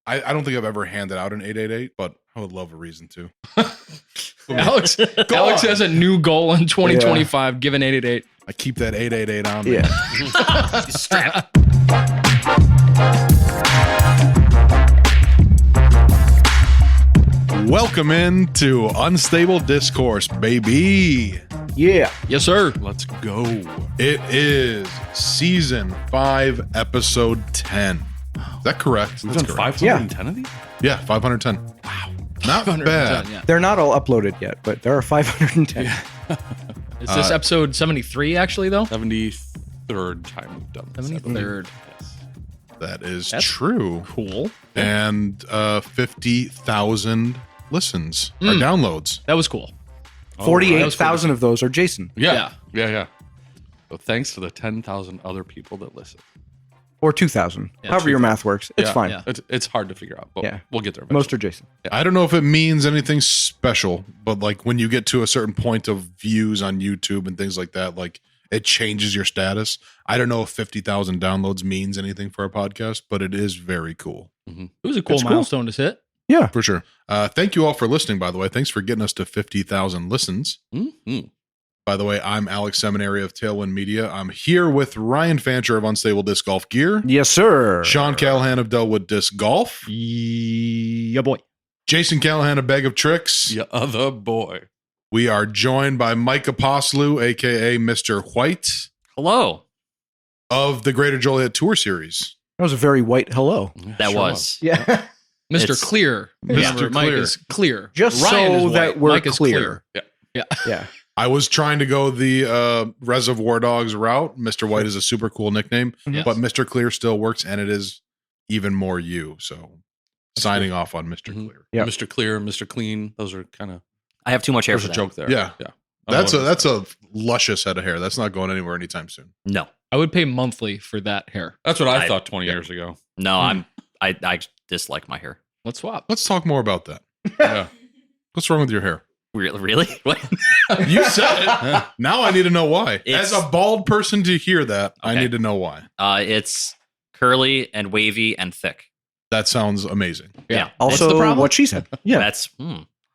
I don't think I've ever handed out an 888, but I would love a reason to. Alex has a new goal in 2025. Give an 888. I keep that 888 on me. Yeah. Strap. Welcome into Unstable Discourse, baby. Yeah. Yes, sir. Let's go. It is season 5, episode 10. Is that correct? We've That's done correct. 510 of these? Yeah, 510. Wow. Not 510, bad. yeah. They're not all uploaded yet, but there are 510. Is this episode 73 actually, though? 73rd time we've done this. 73rd. Yes. That is That's true. Cool. And 50,000 listens or downloads. That was cool. 48,000 of those are Jason. Yeah. So thanks to the 10,000 other people that listen. Or 2,000. However your math works. It's Yeah. fine. Yeah. It's hard to figure out, but Yeah. we'll get there eventually. Most are Jason. I don't know if it means anything special, but like when you get to a certain point of views on YouTube and things like that, like it changes your status. I don't know if 50,000 downloads means anything for a podcast, but it is very cool. It was a cool That's cool. milestone to hit. Yeah. For sure. Thank you all for listening, by the way. Thanks for getting us to 50,000 listens. Mhm. By the way, I'm Alex Seminary of Tailwind Media. I'm here with Ryan Fancher of Unstable Disc Golf Gear, Yes, sir. Sean Callahan of Delwood Disc Golf, Yeah, boy. Jason Callahan of Bag of Tricks. Yeah, other boy. We are joined by Mike Apostolou, a.k.a. Mr. White, Hello. of the Greater Joliet Tour Series. That was a very white hello. Yeah, That sure Yeah. Mr. It's- Clear. Remember, Mr. Mike Clear. is clear. Just Ryan is so white. that we're Mike is clear. Yeah. I was trying to go the Reservoir Dogs route. Mr. White is a super cool nickname, Yes. but Mr. Clear still works, and it is even more you. So signing off on Mr. Mhm. Clear. Yeah. Mr. Clear, Mr. Clean. Those are kind of, I have too much hair there's for a that. joke there. Yeah. Yeah. That's a luscious head of hair. That's not going anywhere anytime soon. No. I would pay monthly for that hair. That's what I I- thought 20 years ago. No, I dislike my hair. Let's swap. Let's talk more about that. Yeah. What's wrong with your hair? Really? What? You said it. Now I need to know why. It's- As a bald person to hear that, I Okay. need to know why. It's curly and wavy and thick. That sounds amazing. Yeah. Also, what she said. Yeah. That's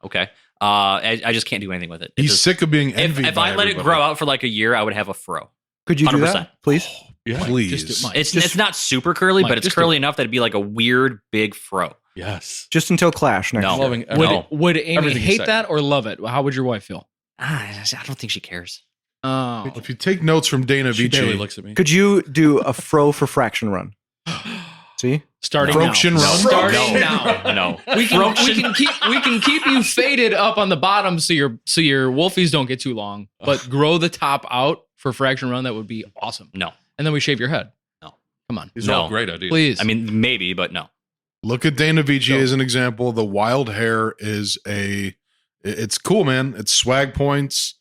okay. I just can't do anything with it. It He's just- sick of being if envied. if I let it grow out for like a year, I would have a fro. Could you do 100%. that, please? Yeah. Please. Just do- Mike, It's just- it's not super curly, Mike, but it's just curly enough that it'd be like a weird big fro. Yes. Just until Clash next No. year. Loving would, No. would Amy Everything you hate say. that or love it? How would your wife feel? I don't think she cares. Oh. If you take notes from Dana She barely Vici, looks at me. Could you do a fro for fraction run? See? Starting Froction now. run? Starting No. now. No. We can keep you faded up on the bottom so your wolfies don't get too long, but grow the top out for fraction run. That would be awesome. No. And then we shave your head. No. Come on, These No. are all great ideas. please. I mean, maybe, but no. look at Dana Vici as an example. The wild hair is it's cool, man. It's swag points,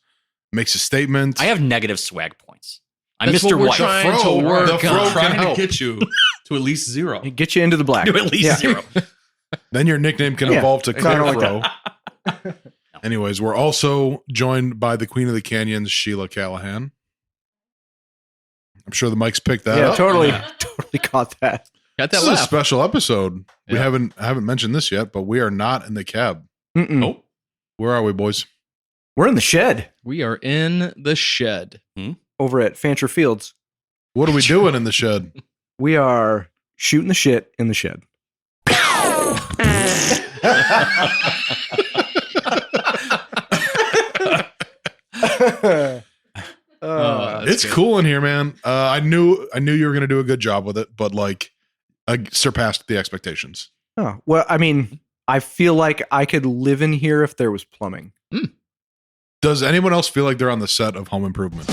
makes a statement. I have negative swag points. I'm That's Mr. what we're White. trying to fro- work the fro on. can Trying to help. get you to at least 0. Get you into the black. Do at least Yeah. 0. Then your nickname can Yeah. evolve to Kinda Clear like Fro. Anyways, we're also joined by the Queen of the Canyons, Sheila Callahan. I'm sure the mics picked that Yeah, up. totally. Yeah. Totally caught that. Got This that is a laugh. special episode. We Yeah. haven't mentioned this yet, but we are not in the cab. Mm-mm. Nope. Where are we, boys? We're in the shed We are in the shed. over at Fancher Fields. What are we doing in the shed? We are shooting the shit in the shed. That's It's good. cool in here, man. I knew you were gonna do a good job with it, but like, I surpassed the expectations. Oh, well, I mean, I feel like I could live in here if there was plumbing. Does anyone else feel like they're on the set of Home Improvement?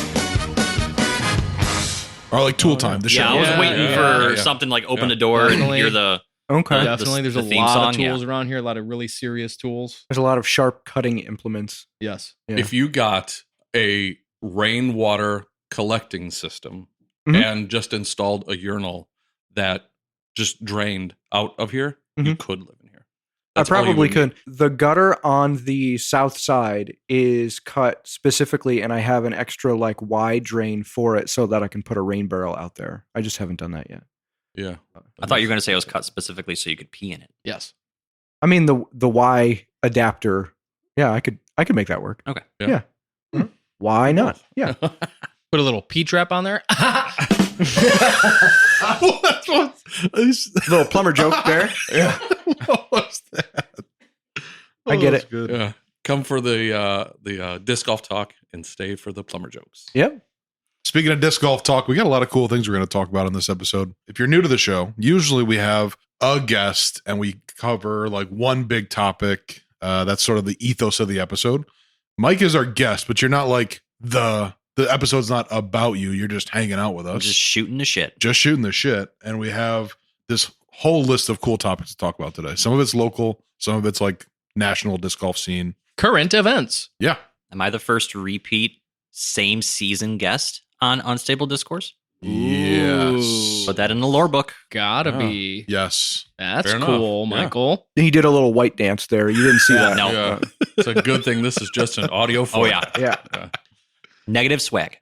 Or like Tool Time, the show? Yeah, I was Yeah, waiting yeah, for yeah. something like open Yeah. the door Definitely. and hear the Okay. Definitely. There's the a theme lot song, of tools yeah. around here, a lot of really serious tools. There's a lot of sharp cutting implements. Yes. Yeah. If you got a rainwater collecting system Mhm. and just installed a urinal that just drained out of here, you could live in here. That's I all you probably would need. could. The gutter on the south side is cut specifically, and I have an extra like wide drain for it so that I can put a rain barrel out there. I just haven't done that yet. Yeah. I thought you were going to say it was cut specifically so you could pee in it. Yes. I mean the Y adapter. Yeah, I could make that work. Okay. Yeah. Mhm. Why not? Yeah. Put a little pee trap on there. Little plumber joke there. Yeah. What was that? I get it. Good. Yeah. Come for the disc golf talk and stay for the plumber jokes. Yep. Speaking of disc golf talk, we got a lot of cool things we're going to talk about in this episode. If you're new to the show, usually we have a guest and we cover like one big topic. That's sort of the ethos of the episode. Mike is our guest, but you're not like the episode's not about you. You're just hanging out with I'm us. just shooting the shit. Just shooting the shit. And we have this whole list of cool topics to talk about today. Some of it's local, some of it's like national disc golf scene. Current events. Yeah. Am I the first repeat same season guest on Unstable Discourse? Yes. Put that in the lore book. Gotta Yeah. be. Yes. That's Fair enough. cool, Yeah. Michael. He did a little white dance there. You didn't see that. No. Yeah. It's a good thing this is just an audio Oh, format. yeah. Yeah. Negative swag.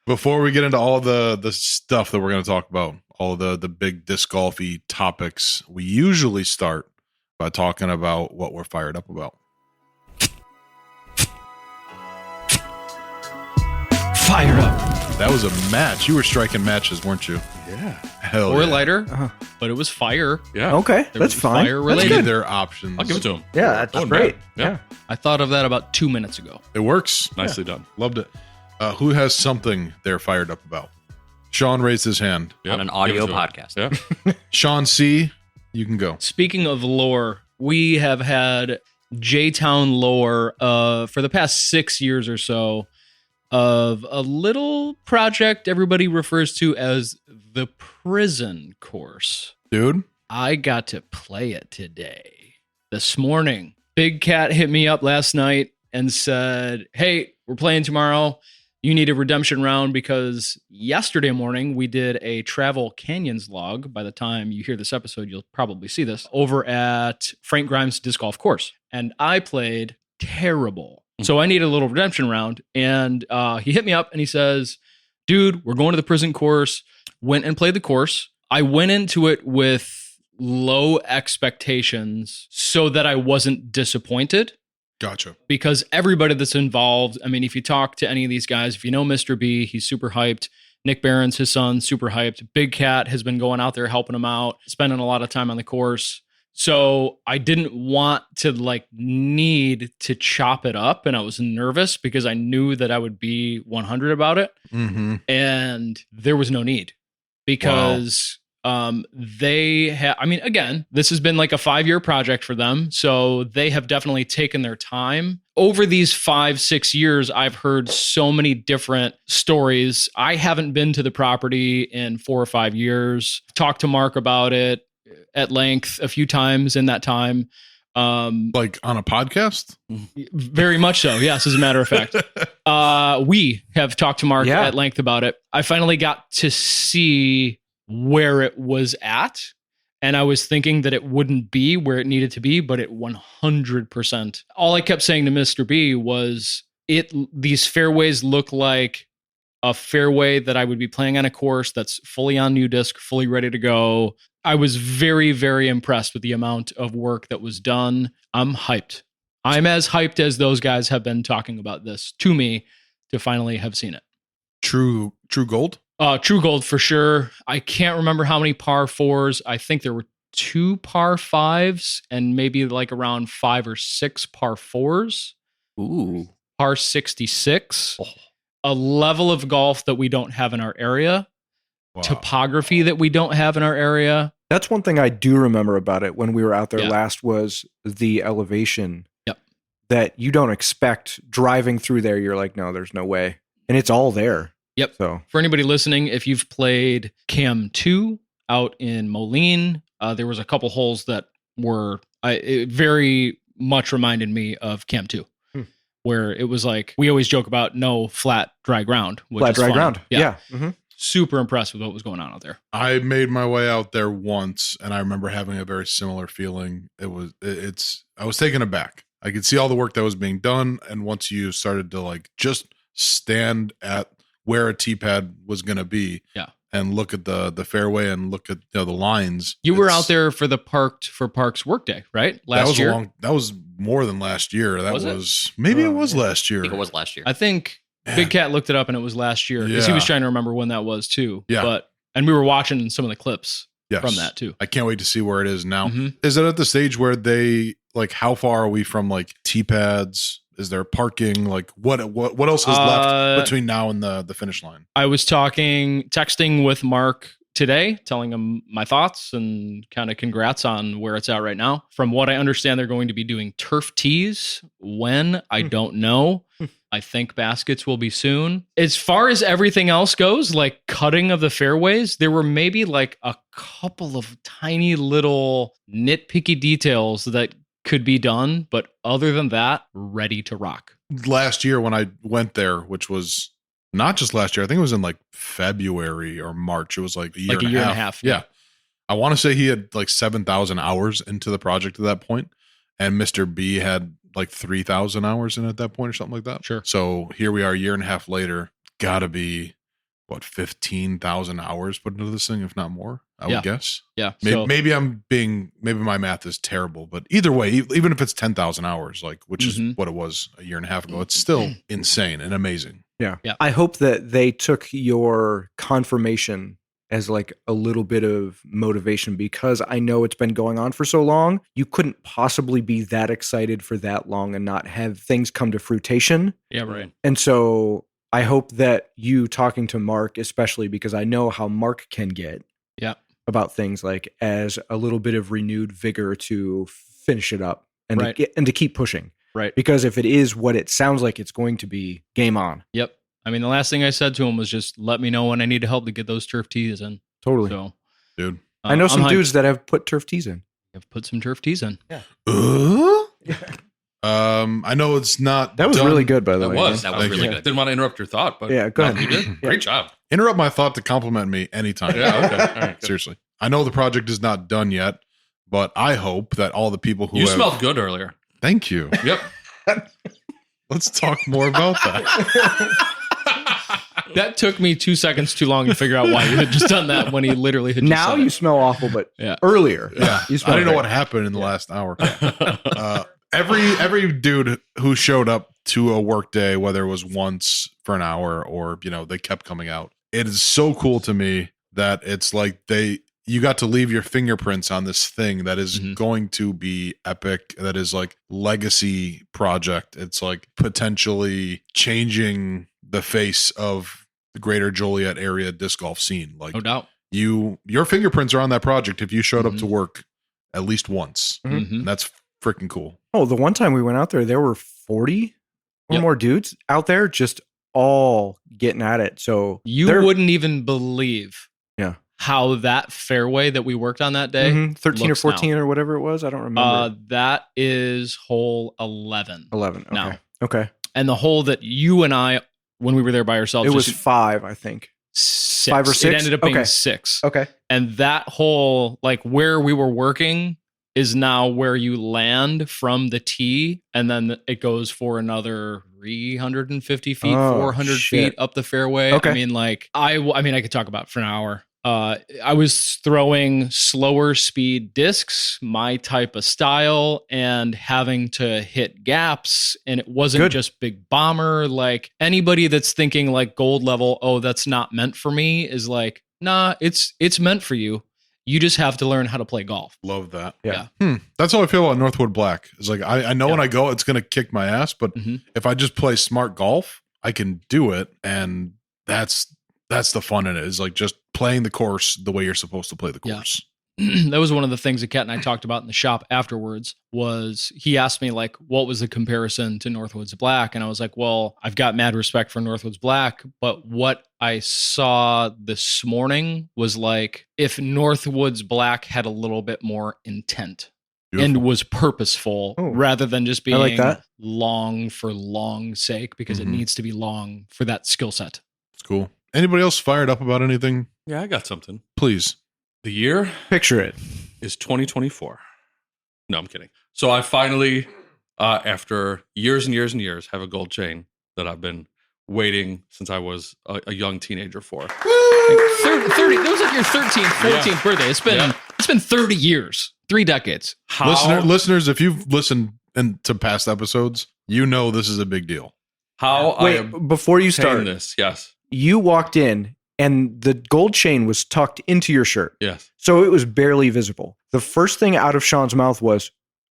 Before we get into all the stuff that we're going to talk about, all the big disc golfy topics, we usually start by talking about what we're fired up about. Fired up. That was a match. You were striking matches, weren't you? Yeah. Hell Or yeah. lighter, Uh-huh. but it was fire. Yeah. Okay. There That's was fine. fire That's related. Maybe good. there are options. I'll give it to him. Yeah, that's Going great. back. Yeah. I thought of that about 2 minutes ago. It works. Nicely done. Loved it. Who has something they're fired up about? Sean raised his hand. Yep. On an audio Give it to him. podcast. Yeah. Sean C., you can go. Speaking of lore, we have had J-Town lore for the past 6 years or so of a little project everybody refers to as the prison course. Dude, I got to play it today. This morning, Big Cat hit me up last night and said, "Hey, we're playing tomorrow. You need a redemption round," because yesterday morning we did a Travel Canyons log. By the time you hear this episode, you'll probably see this over at Frank Grimes Disc Golf Course. And I played terrible. So I need a little redemption round. And he hit me up and he says, "Dude, we're going to the prison course." Went and played the course. I went into it with low expectations so that I wasn't disappointed. gotcha. Because everybody that's involved, I mean, if you talk to any of these guys, if you know Mr. B, he's super hyped. Nick Barron's his son, super hyped. Big Cat has been going out there helping him out, spending a lot of time on the course. So I didn't want to need to chop it up. And I was nervous because I knew that I would be 100 about it. Mm-hmm. And there was no need because they have, I mean, again, this has been like a 5-year project for them. So they have definitely taken their time. Over these 5-6 years, I've heard so many different stories. I haven't been to the property in 4 or 5 years. Talked to Mark about it at length a few times in that time. Like on a podcast? Very much so. Yes, as a matter of fact. We have talked to Mark at length about it. I finally got to see where it was at. And I was thinking that it wouldn't be where it needed to be, but it 100%. All I kept saying to Mr. B was these fairways look like a fairway that I would be playing on a course that's fully on new disc, fully ready to go. I was very, very impressed with the amount of work that was done. I'm hyped. I'm as hyped as those guys have been talking about this to me to finally have seen it. True gold? True gold for sure. I can't remember how many par 4s. I think there were 2 par 5s and maybe like around 5 or 6 par 4s. Ooh. Par 66. A level of golf that we don't have in our area. Wow. Topography that we don't have in our area. That's one thing I do remember about it when we were out there Yeah. last was the elevation. Yep. That you don't expect driving through there. You're like, no, there's no way. And it's all there. Yep. So For anybody listening, if you've played Cam 2 out in Moline, there was a couple holes that were it very much reminded me of Cam 2. Where it was like, we always joke about no flat, dry ground. Which flat is dry fun. ground. Yeah. Super impressed with what was going on out there. I made my way out there once and I remember having a very similar feeling. I was taken aback. I could see all the work that was being done. And once you started to just stand at where a tee pad was going to be, and look at the fairway and look at the lines. You were out there for the Parks workday, right? Last year. That was more than last year. That Was it? was maybe it was last year. I think it was last year. I think Big Cat looked it up and it was last year because he was trying to remember when that was too. Yeah. And we were watching some of the clips Yes. from that too. I can't wait to see where it is now. Mhm. Is it at the stage where they like how far are we from like tee pads? Is there parking? Like what else is left between now and the finish line? I was texting with Mark today, telling him my thoughts and kind of congrats on where it's at right now. From what I understand, they're going to be doing turf tees. When? I don't know. I think baskets will be soon. As far as everything else goes, like cutting of the fairways, there were maybe like a couple of tiny little nitpicky details that could be done. But other than that, ready to rock. Last year when I went there, which was not just last year, I think it was in like February or March. It was like a year and a half. Yeah. I want to say he had like 7,000 hours into the project at that point, and Mr. B had like 3,000 hours in at that point or something like that. Sure. So here we are a year and a half later, gotta be what, 15,000 hours put into this thing, if not more, I would guess. Yeah. Maybe maybe my math is terrible, but either way, even if it's 10,000 hours, like, which is what it was a year and a half ago, it's still insane and amazing. Yeah. Yeah. I hope that they took your confirmation as like a little bit of motivation, because I know it's been going on for so long. You couldn't possibly be that excited for that long and not have things come to fruition. Yeah, right. And so I hope that you talking to Mark, especially because I know how Mark can get about things, like as a little bit of renewed vigor to finish it up and to keep pushing. Right. Because if it is what it sounds like it's going to be, game on. Yep. I mean, the last thing I said to him was just let me know when I need help to get those turf tees in. Totally. So, dude, I know some dudes that have put turf tees in. Have put some turf tees in. Yeah. I know it's not. That was done. really good, by the way. That was really good. Didn't want to interrupt your thought, but Yeah, go ahead. You did. Great job. Interrupt my thought to compliment me anytime. Yeah, okay. All right, good. Seriously. I know the project is not done yet, but I hope that all the people who You have, smelled good earlier. Thank you. Yep. Let's talk more about that. That took me 2 seconds too long to figure out why you had just done that when he literally had just Now said you it. smell awful, but Yeah. earlier. Yeah. You I smell didn't know great. what happened in the last hour. Every dude who showed up to a work day, whether it was once for an hour or, they kept coming out. It is so cool to me that it's like you got to leave your fingerprints on this thing that is going to be epic. That is like legacy project. It's like potentially changing the face of the greater Joliet area disc golf scene. Like, No doubt. your fingerprints are on that project if you showed up to work at least once. Mhm. And that's freaking cool. Oh, the one time we went out there were 40 or Yep. more dudes out there just all getting at it. So You they're- wouldn't even believe how that fairway that we worked on that day. 13 or looks now. 14 or whatever it was. I don't remember. That is hole 11. 11. Okay. now. Okay. And the hole that you and I, when we were there by ourselves, It was just 5, I think. 6. 5 or It 6? ended up being Okay. 6. Okay. And that hole, like where we were working, is now where you land from the tee, and then it goes for another 350 feet, Oh, 400 shit. feet up the fairway. Okay. I mean, like I could talk about it for an hour. I was throwing slower speed discs, my type of style, and having to hit gaps. And it wasn't Good. just big bomber. Like anybody that's thinking like gold level, oh, that's not meant for me, is like, nah, it's meant for you. You just have to learn how to play golf. Love that. Yeah. That's how I feel about Northwood Black. It's like, I know when I go, it's going to kick my ass, but if I just play smart golf, I can do it. And that's the fun in it, is like just playing the course the way you're supposed to play the Yeah. course. That was one of the things that Kat and I talked about in the shop afterwards. Was he asked me like, what was the comparison to Northwoods Black? And I was like, well, I've got mad respect for Northwoods Black, but what I saw this morning was like if Northwoods Black had a little bit more intent Beautiful. and was purposeful Oh. rather than just being like that. long for long's sake, because it needs to be long for that skill set. It's cool. Anybody else fired up about anything? Yeah, I got something. Please. The year Picture it. is 2024. No, I'm kidding. So I finally, after years and years and years, have a gold chain that I've been waiting since I was a young teenager for. Like 30. That was like your 13th, 14th birthday. It's been 30 years, 3 decades. Listeners, if you've listened to past episodes, you know this is a big deal. Before you start this, yes. You walked in and the gold chain was tucked into your shirt. Yes. So it was barely visible. The first thing out of Sean's mouth was,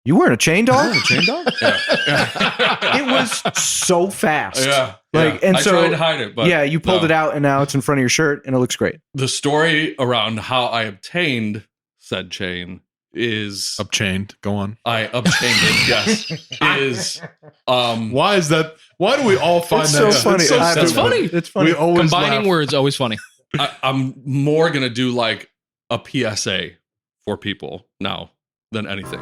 "You wearing a chain dog?" A chain dog? It was so fast. Yeah. And I so tried to hide it, but you pulled it out and now it's in front of your shirt and it looks great. The story around how I obtained said chain is Upchained. Go on. I obtained it. Yes, is Why is that? Why do we all find It's that so funny. It's funny. It's funny. We always Combining laugh. words, always funny. I'm more gonna do like a PSA for people now than anything,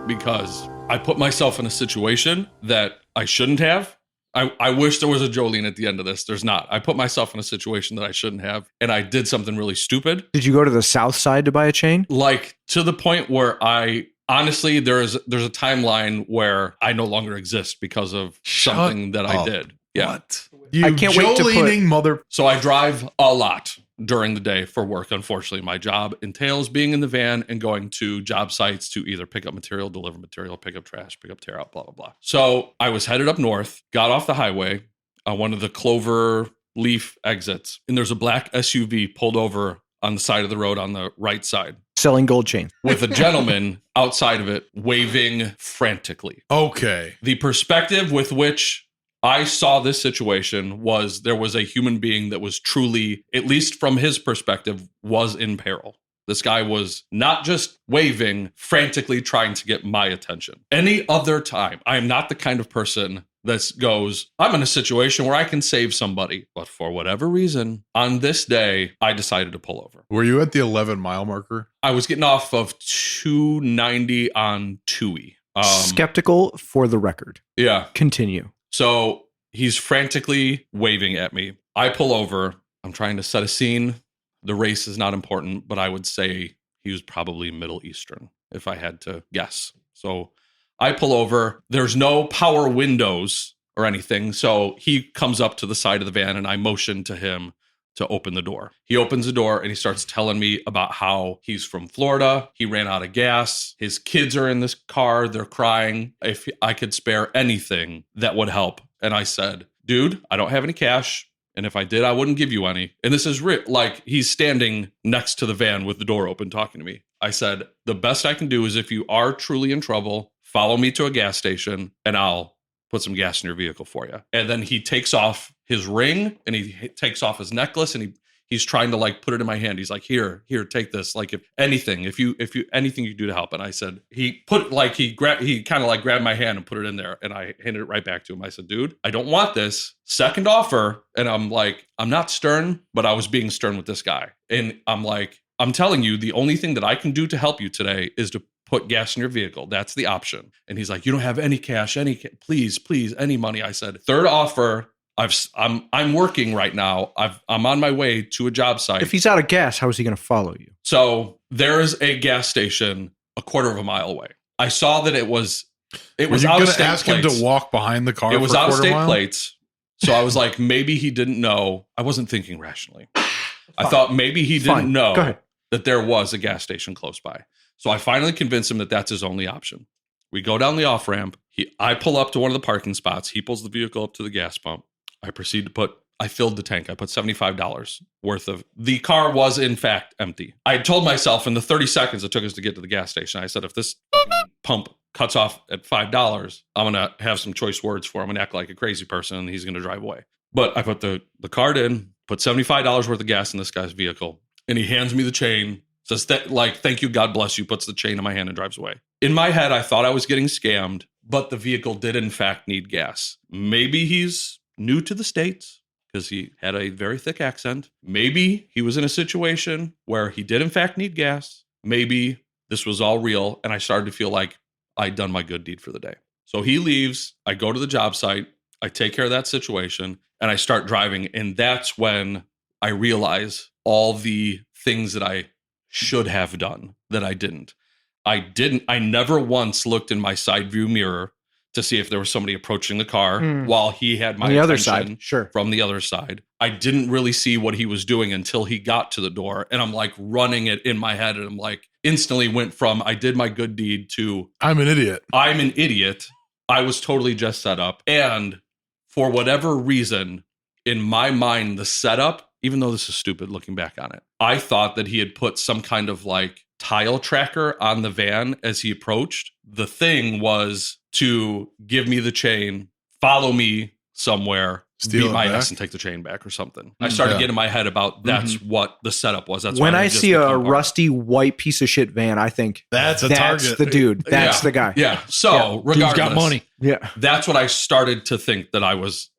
because I put myself in a situation that I shouldn't have. I wish there was a Jolene at the end of this. There's not. I put myself in a situation that I shouldn't have, and I did something really stupid. Did you go to the south side to buy a chain? Like, to the point where I honestly, there's a timeline where I no longer exist because of something that I did. Yeah. What? You I can't wait to put- Jolening mother. So I drive a lot during the day for work. Unfortunately, my job entails being in the van and going to job sites to either pick up material, deliver material, pick up trash, pick up tear out, blah, blah, blah. So I was headed up north, got off the highway on one of the clover leaf exits, and there's a black SUV pulled over on the side of the road on the right side Selling gold chain. with a gentleman outside of it waving frantically. Okay. The perspective with which I saw this situation was there was a human being that was truly, at least from his perspective, was in peril. This guy was not just waving, frantically trying to get my attention. Any other time, I am not the kind of person that goes, I'm in a situation where I can save somebody. But for whatever reason, on this day, I decided to pull over. Were you at the 11-mile marker? I was getting off of 290 on Tui. Skeptical for the record. Yeah. Continue. So he's frantically waving at me. I pull over. I'm trying to set a scene. The race is not important, but I would say he was probably Middle Eastern if I had to guess. So I pull over. There's no power windows or anything. So he comes up to the side of the van and I motion to him to open the door. He opens the door and he starts telling me about how he's from Florida. He ran out of gas. His kids are in this car. They're crying. If I could spare anything that would help. And I said, dude, I don't have any cash. And if I did, I wouldn't give you any. And this is like he's standing next to the van with the door open talking to me. I said, the best I can do is if you are truly in trouble, follow me to a gas station and I'll put some gas in your vehicle for you. And then he takes off his ring and he takes off his necklace and he's trying to like put it in my hand. He's like, here, take this. Like if anything you do to help. And I said, he kind of like grabbed my hand and put it in there. And I handed it right back to him. I said, dude, I don't want this. Second offer. And I'm like, I'm not stern, but I was being stern with this guy. And I'm like, I'm telling you, the only thing that I can do to help you today is to put gas in your vehicle. That's the option. And he's like, you don't have any cash, please, any money. I said, third offer. I'm working right now. I'm on my way to a job site. If he's out of gas, how is he going to follow you? So there is a gas station a quarter of a mile away. I saw that it was out of state ask plates. him to walk behind the car. It was for a out of quarter state mile? plates. So I was like, maybe he didn't know. I wasn't thinking rationally. I thought maybe he didn't know that there was a gas station close by. So I finally convinced him that that's his only option. We go down the off ramp. I pull up to one of the parking spots. He pulls the vehicle up to the gas pump. I proceed to I filled the tank. I put $75 worth of, the car was in fact empty. I told myself in the 30 seconds it took us to get to the gas station, I said, if this pump cuts off at $5, I'm going to have some choice words for him and act like a crazy person and he's going to drive away. But I put the card in, put $75 worth of gas in this guy's vehicle, and he hands me the chain, says, thank you, God bless you, puts the chain in my hand and drives away. In my head, I thought I was getting scammed, but the vehicle did in fact need gas. Maybe he's new to the States because he had a very thick accent. Maybe he was in a situation where he did in fact need gas. Maybe this was all real. And I started to feel like I'd done my good deed for the day. So he leaves. I go to the job site. I take care of that situation and I start driving. And that's when I realize all the things that I should have done that I didn't. I never once looked in my side view mirror to see if there was somebody approaching the car while he had my on the other attention side. Sure. from the other side. I didn't really see what he was doing until he got to the door. And I'm like running it in my head. And I'm like, instantly went from I did my good deed to I'm an idiot. I'm an idiot. I was totally just set up. And for whatever reason, in my mind, the setup, even though this is stupid looking back on it, I thought that he had put some kind of like tile tracker on the van as he approached. The thing was to give me the chain, follow me somewhere, Steal beat it my back? ass and take the chain back or something. I started getting in my head about that's what the setup was. That's When why I just see a became part of it. rusty white piece of shit van, I think That's a that's target. the dude. That's Yeah. the guy. Yeah. So regardless, Dude's got money. Yeah. that's what I started to think that I was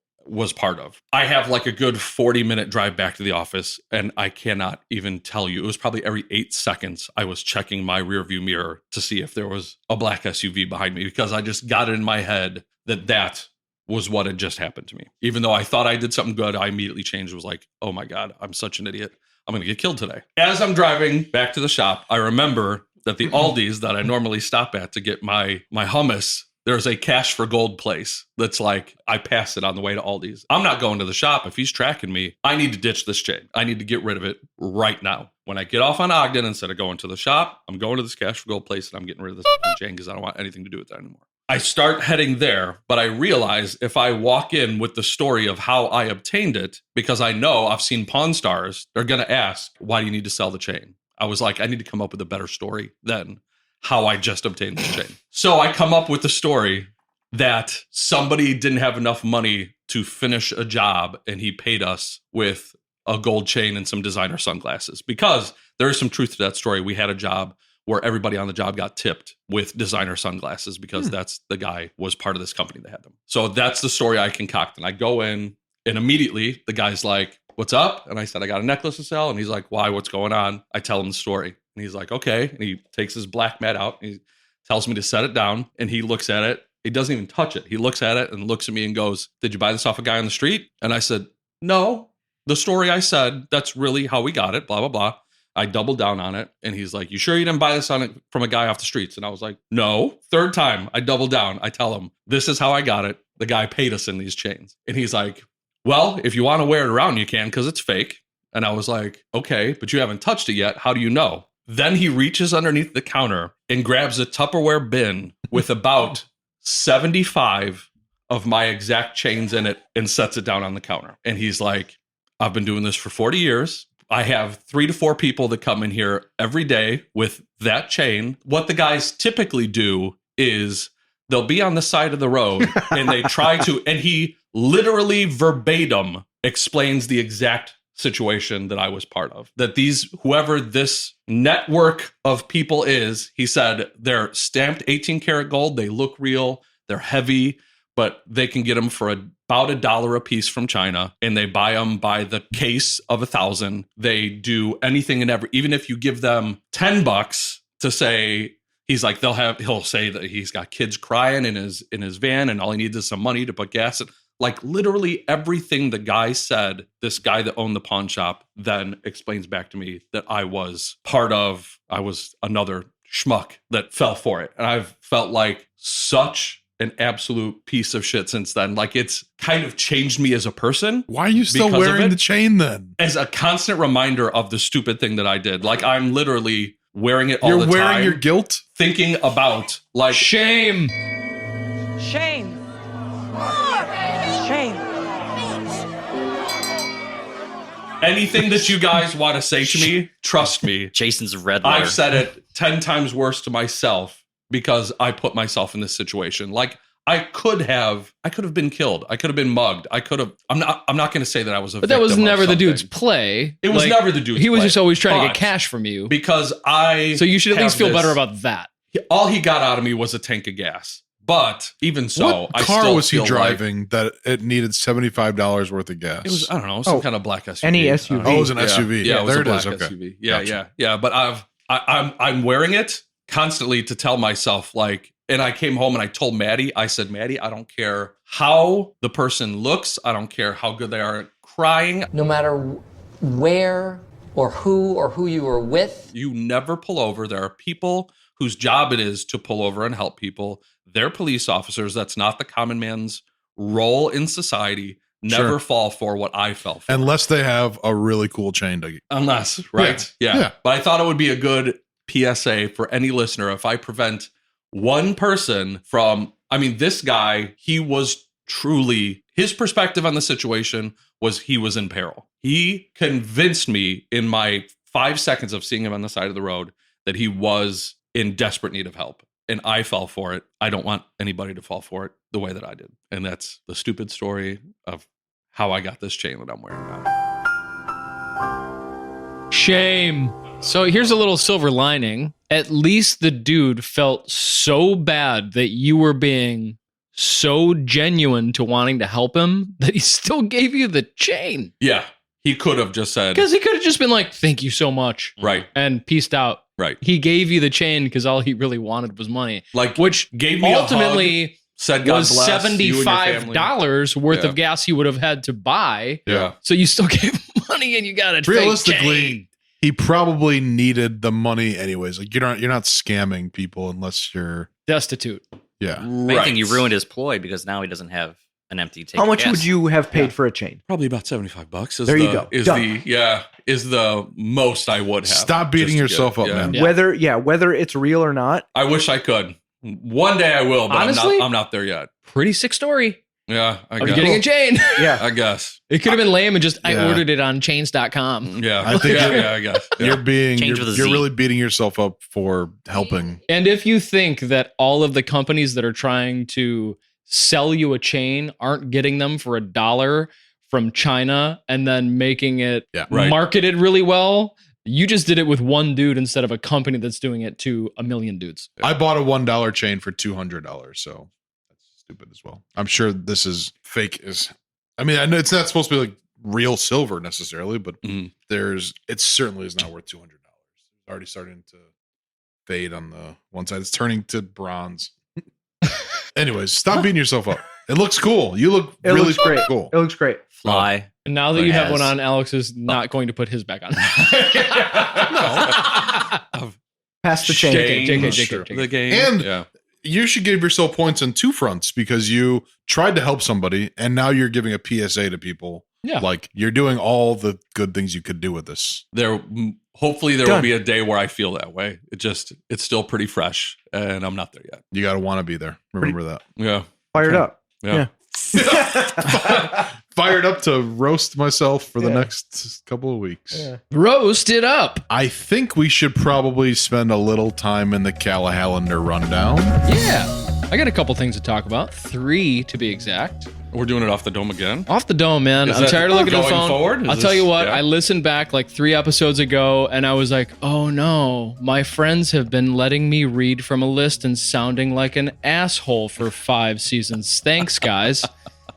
part of. I have like a good 40-minute drive back to the office, and I cannot even tell you. It was probably every 8 seconds I was checking my rearview mirror to see if there was a black SUV behind me, because I just got it in my head that was what had just happened to me. Even though I thought I did something good, I immediately changed. It was like, oh my God, I'm such an idiot. I'm going to get killed today. As I'm driving back to the shop, I remember that the Aldi's that I normally stop at to get my hummus, there's a cash for gold place that's like, I pass it on the way to Aldi's. I'm not going to the shop. If he's tracking me, I need to ditch this chain. I need to get rid of it right now. When I get off on Ogden, instead of going to the shop, I'm going to this cash for gold place and I'm getting rid of this chain because I don't want anything to do with that anymore. I start heading there, but I realize if I walk in with the story of how I obtained it, because I know I've seen Pawn Stars, they're going to ask, why do you need to sell the chain? I was like, I need to come up with a better story than how I just obtained this chain. So I come up with the story that somebody didn't have enough money to finish a job and he paid us with a gold chain and some designer sunglasses, because there is some truth to that story. We had a job where everybody on the job got tipped with designer sunglasses because that's the guy was part of this company that had them. So that's the story I concoct. And I go in and immediately the guy's like, what's up? And I said, I got a necklace to sell. And he's like, why? What's going on? I tell him the story. And he's like, okay. And he takes his black mat out and he tells me to set it down. And he looks at it. He doesn't even touch it. He looks at it and looks at me and goes, did you buy this off a guy on the street? And I said, no, the story I said, that's really how we got it, blah, blah, blah. I doubled down on it. And he's like, you sure you didn't buy this from a guy off the streets? And I was like, no. Third time, I double down. I tell him, this is how I got it. The guy paid us in these chains. And he's like, well, if you want to wear it around, you can, because it's fake. And I was like, okay, but you haven't touched it yet. How do you know? Then he reaches underneath the counter and grabs a Tupperware bin with about 75 of my exact chains in it and sets it down on the counter. And he's like, I've been doing this for 40 years. I have 3 to 4 people that come in here every day with that chain. What the guys typically do is they'll be on the side of the road and they try to, and he literally verbatim explains the exact situation that I was part of. That whoever this network of people is, he said, they're stamped 18 karat gold. They look real. They're heavy, but they can get them for about $1 a piece from China, and they buy them by the case of 1,000. They do anything and every, even if you give them $10 to say, he's like, he'll say that he's got kids crying in his van and all he needs is some money to put gas in. Like literally everything the guy said, this guy that owned the pawn shop then explains back to me that I was another schmuck that fell for it. And I've felt like such an absolute piece of shit since then. Like it's kind of changed me as a person. Why are you still because of wearing it. the chain then? As a constant reminder of the stupid thing that I did. Like I'm literally wearing it all You're the time. wearing your guilt? Thinking about like Shame. Shame. Shame. anything that you guys want to say to me, trust me. Jason's red letter. I've said it 10 times worse to myself because I put myself in this situation. Like I could have been killed. I could have been mugged. I'm not going to say that I was a But that was victim of never the something. dude's play. It was never the dude's He was play. just always trying to But get cash from you. because So you should at least have feel better this- about that. all he got out of me was a tank of gas. But even so, what I car still was he feel driving that it needed $75 worth of gas? Like it was, I don't know, some kind of black SUV. any SUV. Oh, it was an SUV. Yeah, it was there a it black is. Okay. SUV. Yeah, Gotcha. yeah. But I'm wearing it constantly to tell myself like, and I came home and I told Maddie, I said, Maddie, I don't care how the person looks. I don't care how good they are at crying. No matter where or who you were with. You never pull over. There are people whose job it is to pull over and help people. They're police officers. That's not the common man's role in society. Never Sure. fall for what I fell for. Unless they have a really cool chain to Unless, right? Yeah. But I thought it would be a good PSA for any listener if I prevent one person from, I mean, this guy, he was truly, his perspective on the situation was he was in peril. He convinced me in my 5 seconds of seeing him on the side of the road that he was in desperate need of help. And I fell for it. I don't want anybody to fall for it the way that I did. And that's the stupid story of how I got this chain that I'm wearing now. Shame. So here's a little silver lining. At least the dude felt so bad that you were being so genuine to wanting to help him that he still gave you the chain. Yeah. He could have just said, Because he could have just been like, thank you so much. right, And peaced out. right. He gave you the chain because all he really wanted was money. Like, Which gave me ultimately a hug, said God was bless you and your family. $75 worth Yeah. of gas he would have had to buy. Yeah. So you still gave him money and you got it. realistically, he probably needed the money anyways. Like you're not scamming people unless you're Destitute. Main thing, you ruined his ploy because now he doesn't have an empty tank. How of much gas. would you have paid for a chain? Probably about $75. There you go. Is Done. is the most I would have. Stop beating just to yourself get up, it. man. Yeah. Whether it's real or not. I wish I could. One day I will, but Honestly? I'm not there yet. Pretty sick story Yeah, I of guess. getting a chain. Yeah. I guess. It could have been lame and just I Yeah. ordered it on chains.com. Yeah, I think I guess. Yeah. you're Change with a you're Z. really beating yourself up for helping. And if you think that all of the companies that are trying to sell you a chain aren't getting them for $1 from China and then making it Yeah. Right. marketed really well, you just did it with one dude instead of a company that's doing it to a million dudes. I bought a $1 chain for $200, so that's stupid as well. I'm sure this is fake. I mean, I know it's not supposed to be like real silver necessarily, but Mhm. it certainly is not worth $200. It's already starting to fade on the one side. It's turning to bronze. Anyways, stop beating yourself up. It looks cool. You look It really looks great. cool. It looks great. Fly. And now that you have Yes. one on, Alex is not going to put his back on. Pass the chain. JK. The game. And- yeah. You should give yourself points on two fronts because you tried to help somebody and now you're giving a PSA to people. Yeah. Like you're doing all the good things you could do with this. Hopefully there will Done. be a day where I feel that way. It's still pretty fresh and I'm not there yet. You got to want to be there. Remember that. Yeah. Fired up. Yeah. Fired up to roast myself for the Yeah. next couple of weeks. Yeah. Roast it up. I think we should probably spend a little time in the Callahan rundown. Yeah. I got a couple things to talk about. 3 to be exact. We're doing it off the dome again. Off the dome, man. Is I'm that tired of looking at the going phone. forward? Is I'll tell this- you what, yeah. I listened back like 3 episodes ago and I was like, oh no, my friends have been letting me read from a list and sounding like an asshole for 5 seasons. Thanks, guys.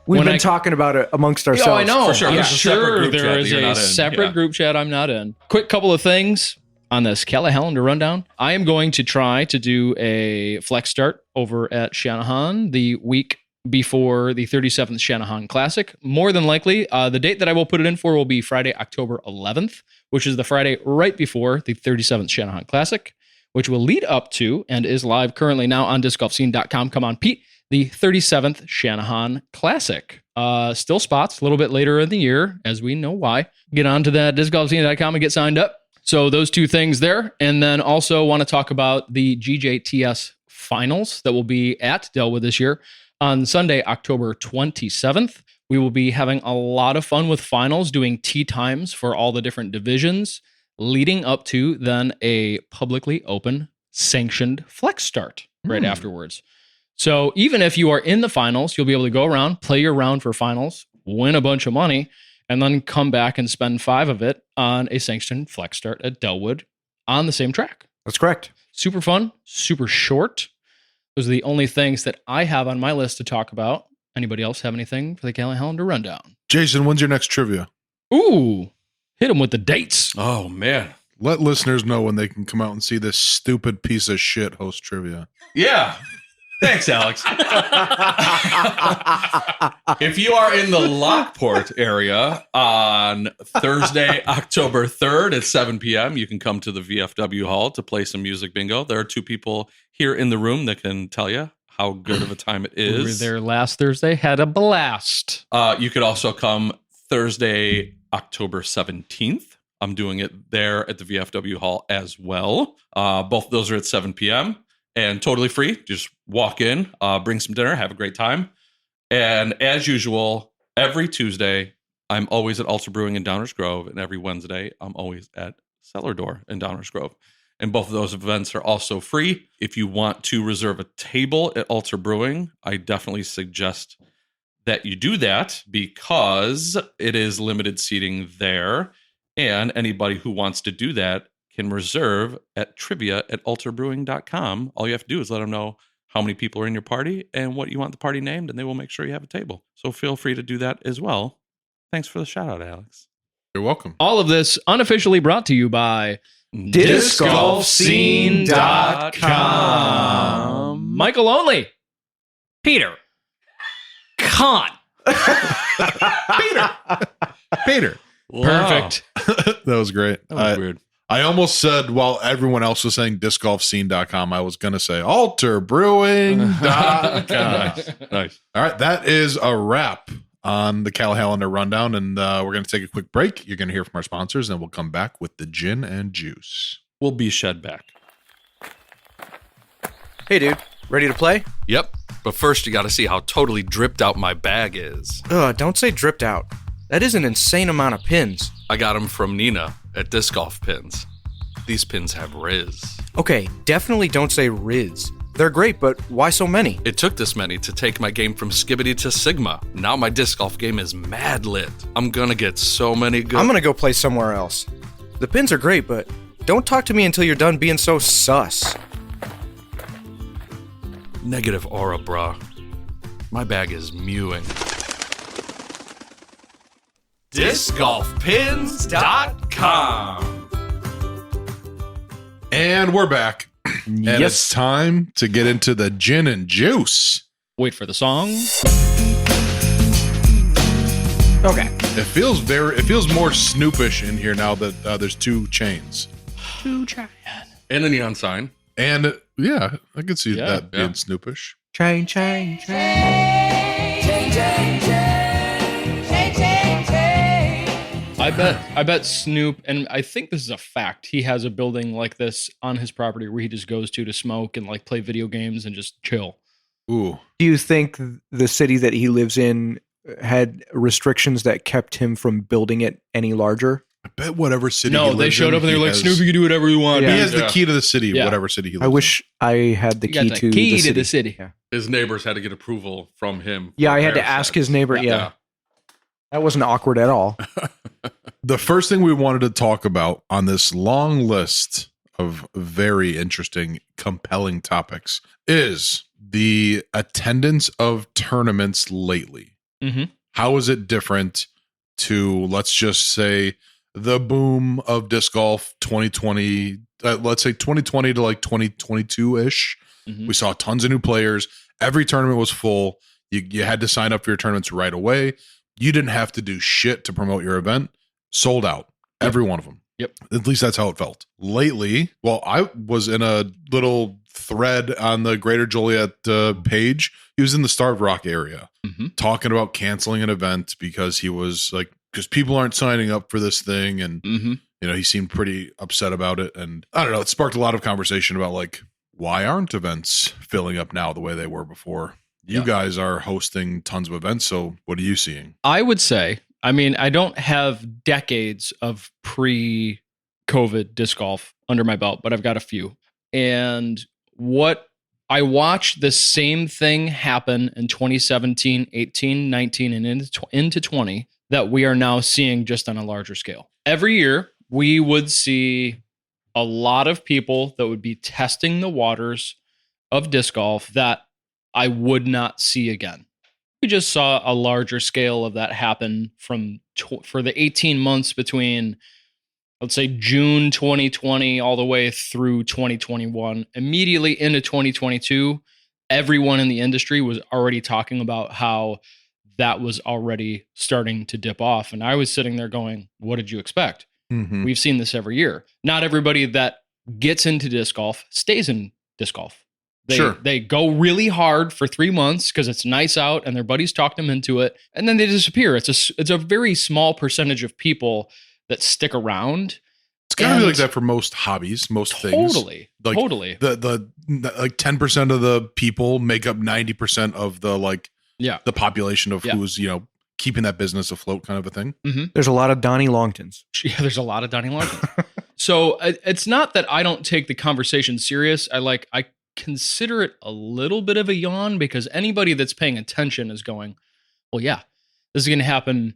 We've When been I- talking about it amongst ourselves. Oh, I know. For sure. I'm There's a separate sure group chat there that is you're a not in. separate Yeah. group chat I'm not in. Quick couple of things on this Callahan rundown. I am going to try to do a flex start over at Shanahan the week before the 37th Shanahan Classic. More than likely, the date that I will put it in for will be Friday, October 11th, which is the Friday right before the 37th Shanahan Classic, which will lead up to and is live currently now on discgolfscene.com. Come on, Pete. The 37th Shanahan Classic. Still spots a little bit later in the year, as we know why. Get on to that discgolfscene.com and get signed up. So those 2 things there. And then also want to talk about the GJTS finals that will be at Delwood this year. On Sunday, October 27th, we will be having a lot of fun with finals, doing tee times for all the different divisions, leading up to then a publicly open sanctioned flex start right afterwards. So even if you are in the finals, you'll be able to go around, play your round for finals, win a bunch of money, and then come back and spend 5 of it on a sanctioned flex start at Delwood on the same track. That's correct. Super fun, super short. Those are the only things that I have on my list to talk about. Anybody else have anything for the Callahan rundown? Jason, when's your next trivia? Ooh, hit them with the dates. Oh, man. Let listeners know when they can come out and see this stupid piece of shit host trivia. Yeah. Thanks, Alex. If you are in the Lockport area on Thursday, October 3rd at 7 p.m., you can come to the VFW Hall to play some music bingo. There are 2 people here in the room that can tell you how good of a time it We were is. there last Thursday, had a blast. You could also come Thursday, October 17th. I'm doing it there at the VFW Hall as well. Both of those are at 7 p.m. and totally free. Just walk in, bring some dinner, have a great time. And as usual, every Tuesday, I'm always at Altar Brewing in Downers Grove. And every Wednesday, I'm always at Cellar Door in Downers Grove. And both of those events are also free. If you want to reserve a table at Altar Brewing, I definitely suggest that you do that because it is limited seating there. And anybody who wants to do that can reserve at trivia@altarbrewing.com. All you have to do is let them know how many people are in your party and what you want the party named, and they will make sure you have a table. So feel free to do that as well. Thanks for the shout out, Alex. You're welcome. All of this unofficially brought to you by discgolfscene.com. Michael Only. Peter. Con. Peter. Perfect. That was great. That was weird. I almost said while everyone else was saying discgolfscene.com, I was going to say alterbrewing.com. Nice. All right. That is a wrap on the Callahan Rundown. And we're going to take a quick break. You're going to hear from our sponsors, and we'll come back with the gin and juice. We'll be shed back. Hey, dude. Ready to play? Yep. But first, you got to see how totally dripped out my bag is. Ugh, don't say dripped out. That is an insane amount of pins. I got them from Nina at Disc Golf Pins. These pins have Riz. Okay, definitely don't say Riz. They're great, but why so many? It took this many to take my game from Skibbity to Sigma. Now my disc golf game is mad lit. I'm gonna get so many good... I'm gonna go play somewhere else. The pins are great, but don't talk to me until you're done being so sus. Negative aura, bruh. My bag is mewing. DiscGolfPins.com. And we're back. And it's time to get into the gin and juice. Wait for the song. Okay. It feels more Snoopish in here now that there's two chains. And a neon sign. And yeah, I could see that being yeah. Snoopish. Chain, chain, I bet Snoop, and I think this is a fact, he has a building like this on his property where he just goes to smoke and like play video games and just chill. Ooh. Do you think the city that he lives in had restrictions that kept him from building it any larger? I bet whatever city No, he they lives showed in, up and they're he like, has- Snoop, you can do whatever you want. He dude." has the key to the city, Yeah. whatever city he lives I wish I had the You got key the to key the to city. the city. Yeah, His neighbors had to get approval from him. yeah, I for had to their ask sets. his neighbor. Yeah. That wasn't awkward at all. The first thing we wanted to talk about on this long list of very interesting, compelling topics is the attendance of tournaments lately. Mm-hmm. How is it different to, let's just say, the boom of disc golf 2020, let's say 2020 to like 2022-ish? Mm-hmm. We saw tons of new players. Every tournament was full. You had to sign up for your tournaments right away. You didn't have to do shit to promote your event. Sold out. Every one of them. Yep. At least that's how it felt. Lately, well, I was in a little thread on the Greater Joliet page. He was in the Starved Rock area talking about canceling an event because he was like, because people aren't signing up for this thing. And, you know, he seemed pretty upset about it. And I don't know, it sparked a lot of conversation about like, why aren't events filling up now the way they were before? You guys are hosting tons of events. So what are you seeing? I would say, I mean, I don't have decades of pre-COVID disc golf under my belt, but I've got a few. And what I watched the same thing happen in 2017, 18, 19, and into 20 that we are now seeing just on a larger scale. Every year, we would see a lot of people that would be testing the waters of disc golf that I would not see again. We just saw a larger scale of that happen for the 18 months between, let's say, June 2020 all the way through 2021. Immediately into 2022, everyone in the industry was already talking about how that was already starting to dip off. And I was sitting there going, what did you expect? We've seen this every year. Not everybody that gets into disc golf stays in disc golf. They go really hard for 3 months because it's nice out and their buddies talk them into it, and then they disappear. It's a very small percentage of people that stick around. It's gotta be like that for most hobbies, most things. Totally. The like 10% of the people make up 90% of the population of who's, keeping that business afloat, kind of a thing. Mm-hmm. There's a lot of Donnie Longtons. Yeah, there's a lot of Donnie Longtons. So it's not that I don't take the conversation serious. I consider it a little bit of a yawn, because anybody that's paying attention is going, well, yeah, this is going to happen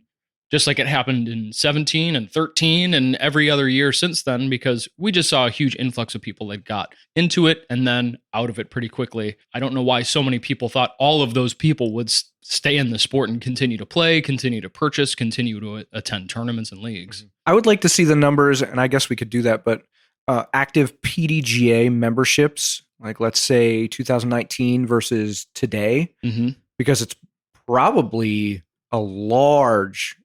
just like it happened in 17 and 13 and every other year since then, because we just saw a huge influx of people that got into it and then out of it pretty quickly. I don't know why so many people thought all of those people would stay in the sport and continue to play, continue to purchase, continue to attend tournaments and leagues. I would like to see the numbers, and I guess we could do that, but active PDGA memberships, like let's say 2019 versus today, because it's probably a large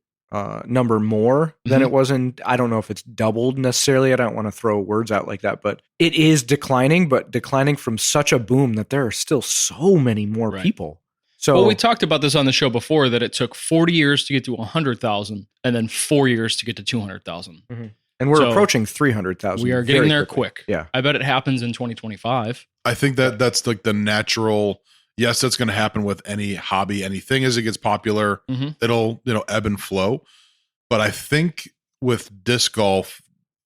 number more than it was in, I don't know if it's doubled necessarily. I don't want to throw words out like that, but it is declining, but declining from such a boom that there are still so many more people. So, well, we talked about this on the show before, that it took 40 years to get to 100,000 and then 4 years to get to 200,000. And we're approaching 300,000. We are getting there quick. Yeah. I bet it happens in 2025. I think that's like the natural. Yes, that's going to happen with any hobby, anything as it gets popular. It'll, ebb and flow. But I think with disc golf,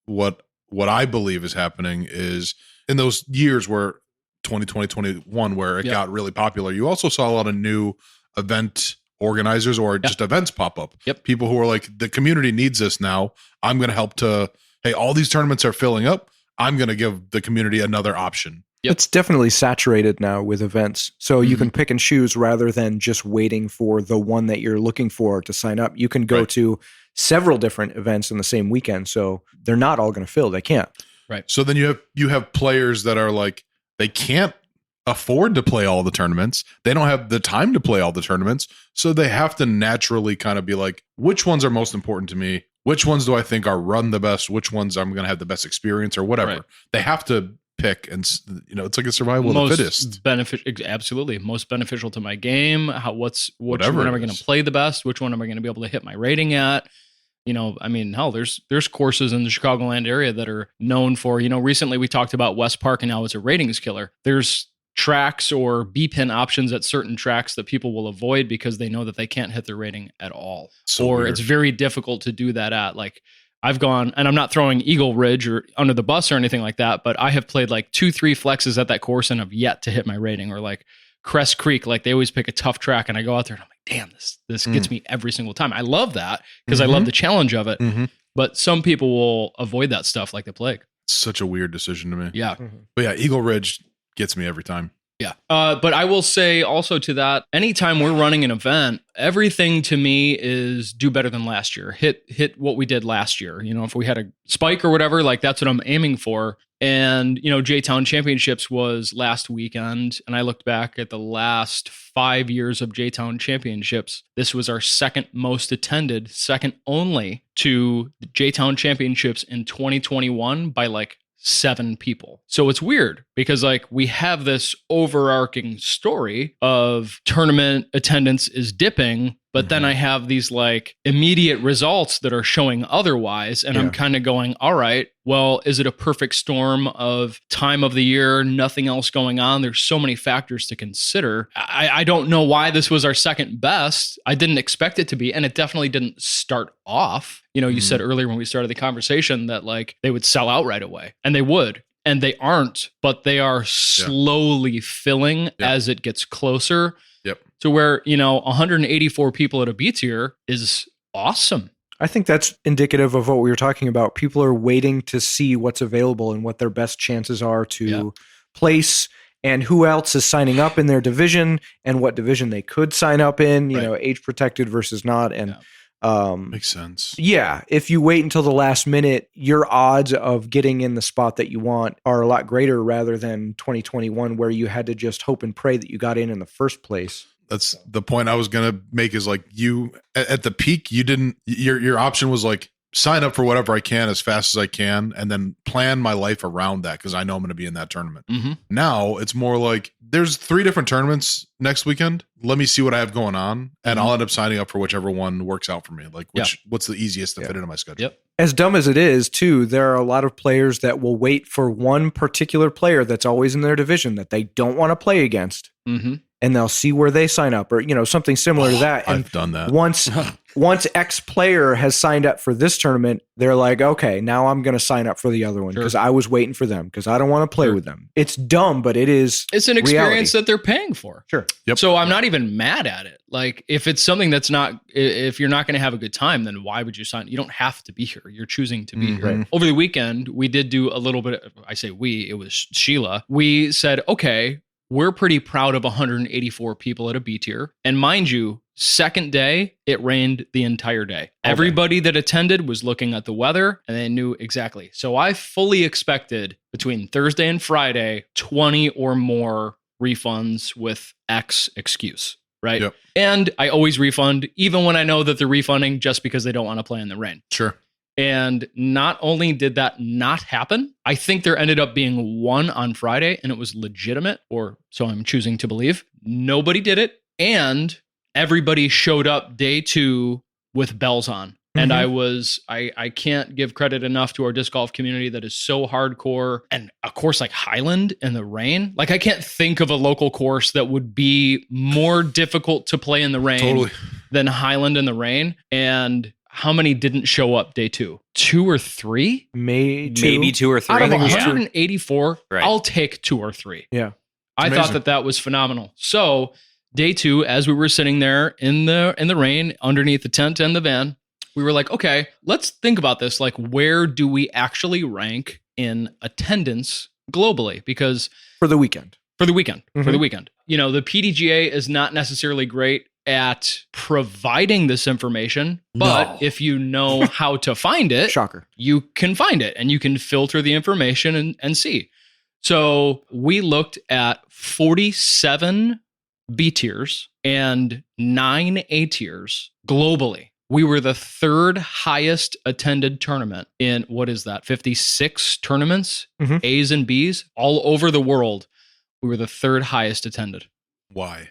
what I believe is happening is in those years where 2020, 2021, where it got really popular, you also saw a lot of new event organizers or just events pop up. People who are like, the community needs this now. I'm going to help hey, all these tournaments are filling up. I'm going to give the community another option. It's definitely saturated now with events. So you can pick and choose rather than just waiting for the one that you're looking for to sign up. You can go to several different events in the same weekend. So they're not all going to fill. They can't. Right. So then you have players that are like, they can't afford to play all the tournaments. They don't have the time to play all the tournaments. So they have to naturally kind of be like, which ones are most important to me? Which ones do I think are run the best? Which ones I'm going to have the best experience or whatever? Right. They have to pick, and it's like a survival of the fittest. Absolutely. Most beneficial to my game. Which one am I going to play the best? Which one am I going to be able to hit my rating at? Hell, there's courses in the Chicagoland area that are known for, recently we talked about West Park and now it's a ratings killer. There's tracks or B-pin options at certain tracks that people will avoid because they know that they can't hit their rating at all. It's very difficult to do that at. Like, I've gone, and I'm not throwing Eagle Ridge or under the bus or anything like that, but I have played like 2-3 flexes at that course and have yet to hit my rating. Or like Crest Creek, like they always pick a tough track, and I go out there and I'm like, damn, this gets me every single time. I love that because I love the challenge of it. But some people will avoid that stuff like the plague. It's such a weird decision to me. Yeah. But yeah, Eagle Ridge gets me every time. Yeah. But I will say also to that, anytime we're running an event, everything to me is do better than last year. Hit what we did last year. If we had a spike or whatever, like that's what I'm aiming for. And, J-Town Championships was last weekend. And I looked back at the last 5 years of J-Town Championships. This was our second most attended, second only to the J-Town Championships in 2021 by like 7 people. So it's weird because like we have this overarching story of tournament attendance is dipping, but then I have these like immediate results that are showing otherwise. And I'm kind of going, all right, well, is it a perfect storm of time of the year, nothing else going on? There's so many factors to consider. I don't know why this was our second best. I didn't expect it to be, and it definitely didn't start off. You said earlier when we started the conversation that like they would sell out right away, and they would. And they aren't, but they are slowly filling as it gets closer. To where, 184 people at a B tier is awesome. I think that's indicative of what we were talking about. People are waiting to see what's available and what their best chances are to place, and who else is signing up in their division and what division they could sign up in, age protected versus not. And makes sense. Yeah. If you wait until the last minute, your odds of getting in the spot that you want are a lot greater rather than 2021, where you had to just hope and pray that you got in the first place. That's the point I was going to make, is like you at the peak, you didn't, your option was like, sign up for whatever I can as fast as I can and then plan my life around that because I know I'm going to be in that tournament. Mm-hmm. Now it's more like there's 3 different tournaments next weekend. Let me see what I have going on, and I'll end up signing up for whichever one works out for me. Like, what's the easiest to fit into my schedule? Yep. As dumb as it is, too, there are a lot of players that will wait for one particular player that's always in their division that they don't want to play against. Mm-hmm. And they'll see where they sign up, or something similar to that. And I've done that. Once X player has signed up for this tournament, they're like, okay, now I'm going to sign up for the other one because I was waiting for them because I don't want to play with them. It's dumb, but it's an experience that they're paying for. Sure. Yep. So I'm not even mad at it. Like if it's something that's not, if you're not going to have a good time, then why would you sign? You don't have to be here. You're choosing to be here. Right. Over the weekend, we did do a little bit. I say we, it was Sheila. We said, okay, we're pretty proud of 184 people at a B tier. And mind you, second day, it rained the entire day. Okay. Everybody that attended was looking at the weather and they knew exactly. So I fully expected between Thursday and Friday, 20 or more refunds with X excuse, right? Yep. And I always refund, even when I know that they're refunding just because they don't want to play in the rain. Sure. And not only did that not happen, I think there ended up being one on Friday and it was legitimate, or so I'm choosing to believe. Nobody did it. And everybody showed up day 2 with bells on. And I can't give credit enough to our disc golf community that is so hardcore. And a course like Highland in the rain, like I can't think of a local course that would be more difficult to play in the rain than Highland in the rain. And how many didn't show up day 2? 2 or 3? Maybe 2 or 3. Out of 184, right. I'll take 2 or 3. Yeah. I thought that was phenomenal. So day 2, as we were sitting there in the rain underneath the tent and the van, we were like, okay, let's think about this. Like, where do we actually rank in attendance globally? Because for the weekend, the PDGA is not necessarily great at providing this information, but if you know how to find it, shocker, you can find it and you can filter the information and see. So we looked at 47 B tiers and 9 A tiers globally. We were the 3rd highest attended tournament in 56 tournaments, A's and B's all over the world. We were the 3rd highest attended. Why?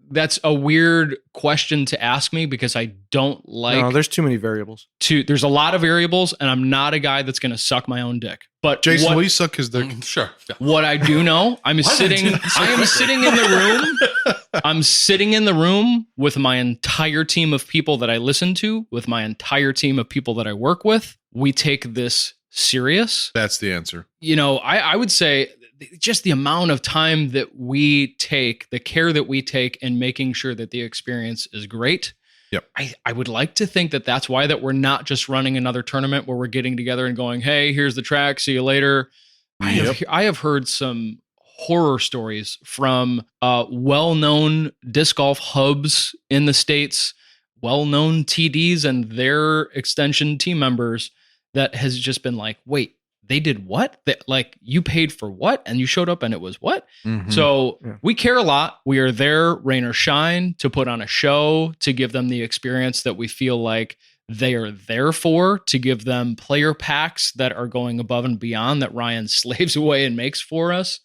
That's a weird question to ask me because I don't like. No, there's too many variables. There's a lot of variables, and I'm not a guy that's going to suck my own dick. But Jason, will you suck his dick? Sure. What I do know, I am sitting in the room. I'm sitting in the room with my entire team of people that I listen to, with my entire team of people that I work with. We take this serious. That's the answer. I would say just the amount of time that we take, the care that we take in making sure that the experience is great. Yep. I would like to think that that's why that we're not just running another tournament where we're getting together and going, hey, here's the track, see you later. Yep. I have heard some horror stories from well-known disc golf hubs in the States, well-known TDs and their extension team members that has just been like, wait, they did what? Like you paid for what? And you showed up and it was what? Mm-hmm. So we care a lot. We are there, rain or shine, to put on a show, to give them the experience that we feel like they are there for, to give them player packs that are going above and beyond that Ryan slaves away and makes for us.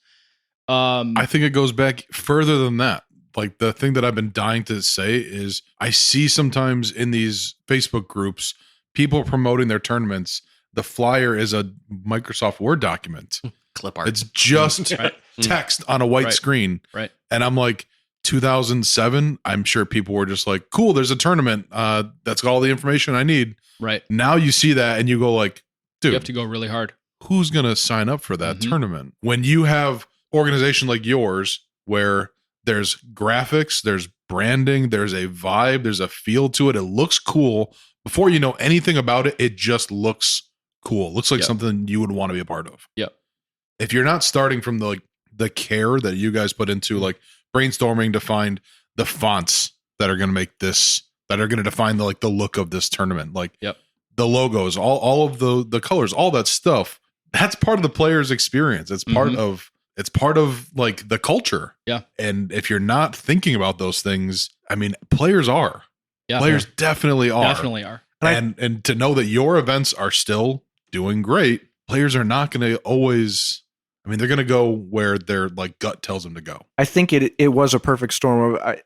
I think it goes back further than that. Like the thing that I've been dying to say is I see sometimes in these Facebook groups, people promoting their tournaments. The flyer is a Microsoft Word document. Clip art. It's just text on a white screen. Right. And I'm like, 2007, I'm sure people were just like, cool, there's a tournament. That's got all the information I need. Right. Now you see that and you go like, dude, you have to go really hard. Who's going to sign up for that tournament? When you have organization like yours, where there's graphics, there's branding, there's a vibe, there's a feel to it. It looks cool. Before you know anything about it, it just looks cool. It looks like something you would want to be a part of. Yep. If you're not starting from the care that you guys put into like brainstorming to find the fonts that are going to make this, that are going to define the look of this tournament, like the logos, all of the colors, all that stuff, that's part of the player's experience. It's part of like the culture. Yeah. And if you're not thinking about those things, I mean, players are. Yeah. Players definitely are. Definitely are. And to know that your events are still doing great, players are not going to always. I mean, they're going to go where their like gut tells them to go. I think it was a perfect storm of.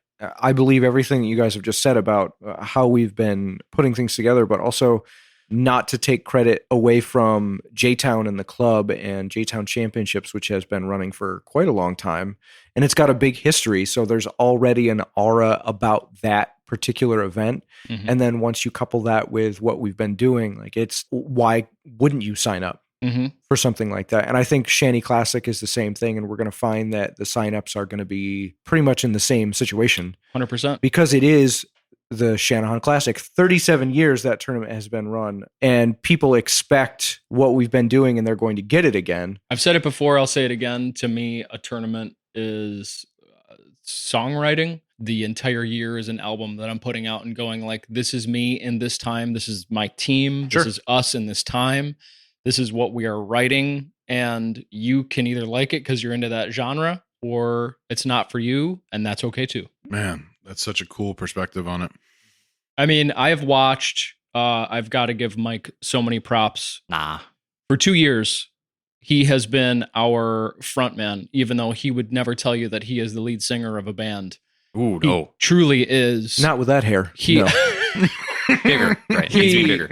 I believe everything that you guys have just said about how we've been putting things together, but also not to take credit away from J-Town and the club and J-Town Championships, which has been running for quite a long time. And it's got a big history. So there's already an aura about that particular event. Mhm. And then once you couple that with what we've been doing, like it's why wouldn't you sign up Mhm. for something like that? And I think Shanty Classic is the same thing. And we're going to find that the signups are going to be pretty much in the same situation 100%. because it is the Shanahan Classic. 37 years that tournament has been run, and people expect what we've been doing, and they're going to get it again. I've said it before. I'll say it again. To me, a tournament is songwriting. The entire year is an album that I'm putting out and going like, this is me in this time. This is my team. Sure. This is us in this time. This is what we are writing. And you can either like it because you're into that genre or it's not for you. And that's okay too. Man, that's such a cool perspective on it. I mean, I've watched, I've got to give Mike so many props. Nah. For 2 years, he has been our frontman, even though he would never tell you that he is the lead singer of a band. Ooh, He no. truly is. Not with that hair. He, No. Bigger. Right. It needs to be bigger.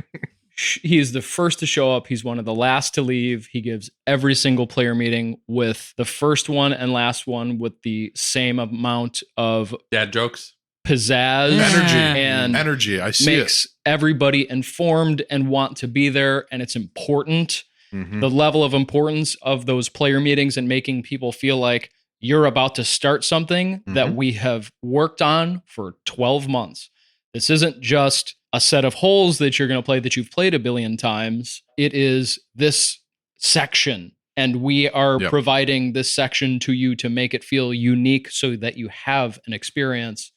he is the first to show up. He's one of the last to leave. He gives every single player meeting with the first one and last one with the same amount of Dad jokes. pizzazz Energy. and Energy. I see makes everybody informed and want to be there. And it's important. it. Mhm. The level of importance of those player meetings and making people feel like you're about to start something that we have worked on for 12 months. This isn't just a set of holes that you're going to play that you've played a billion times. It is this section. And we are Yep. providing this section to you to make it feel unique so that you have an experience.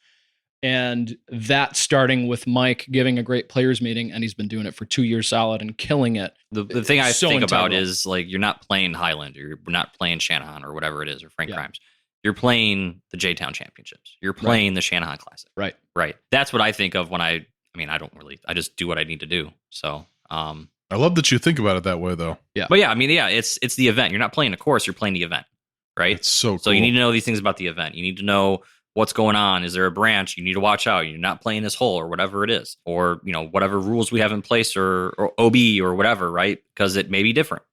And that starting with Mike giving a great players meeting, and he's been doing it for 2 years solid and killing it. The thing I So think about integral. is like you're not playing Highland or you're not playing Shanahan or whatever it is or Frank Yeah. Grimes. You're playing the J-Town Championships. You're playing the Shanahan Classic. Right. Right. That's what I think of when I just do what I need to do. So, I love that you think about it that way, though. but yeah, it's the event. You're not playing a course, you're playing the event. Right. It's so cool. So you need to know these things about the event. You need to know what's going on. Is there a branch you need to watch out? You're not playing this hole or whatever it is, or, whatever rules we have in place or OB or whatever, right? Because it may be different.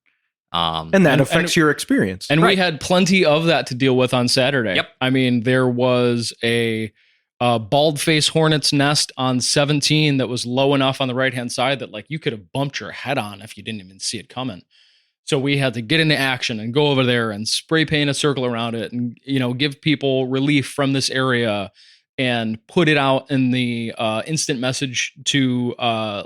And that And- affects your experience. And we Right. had plenty of that to deal with on Saturday. Yep. I mean, there was a bald face hornet's nest on 17 that was low enough on the right-hand side that like you could have bumped your head on if you didn't even see it coming. So we had to get into action and go over there and spray paint a circle around it and, give people relief from this area and put it out in the instant message to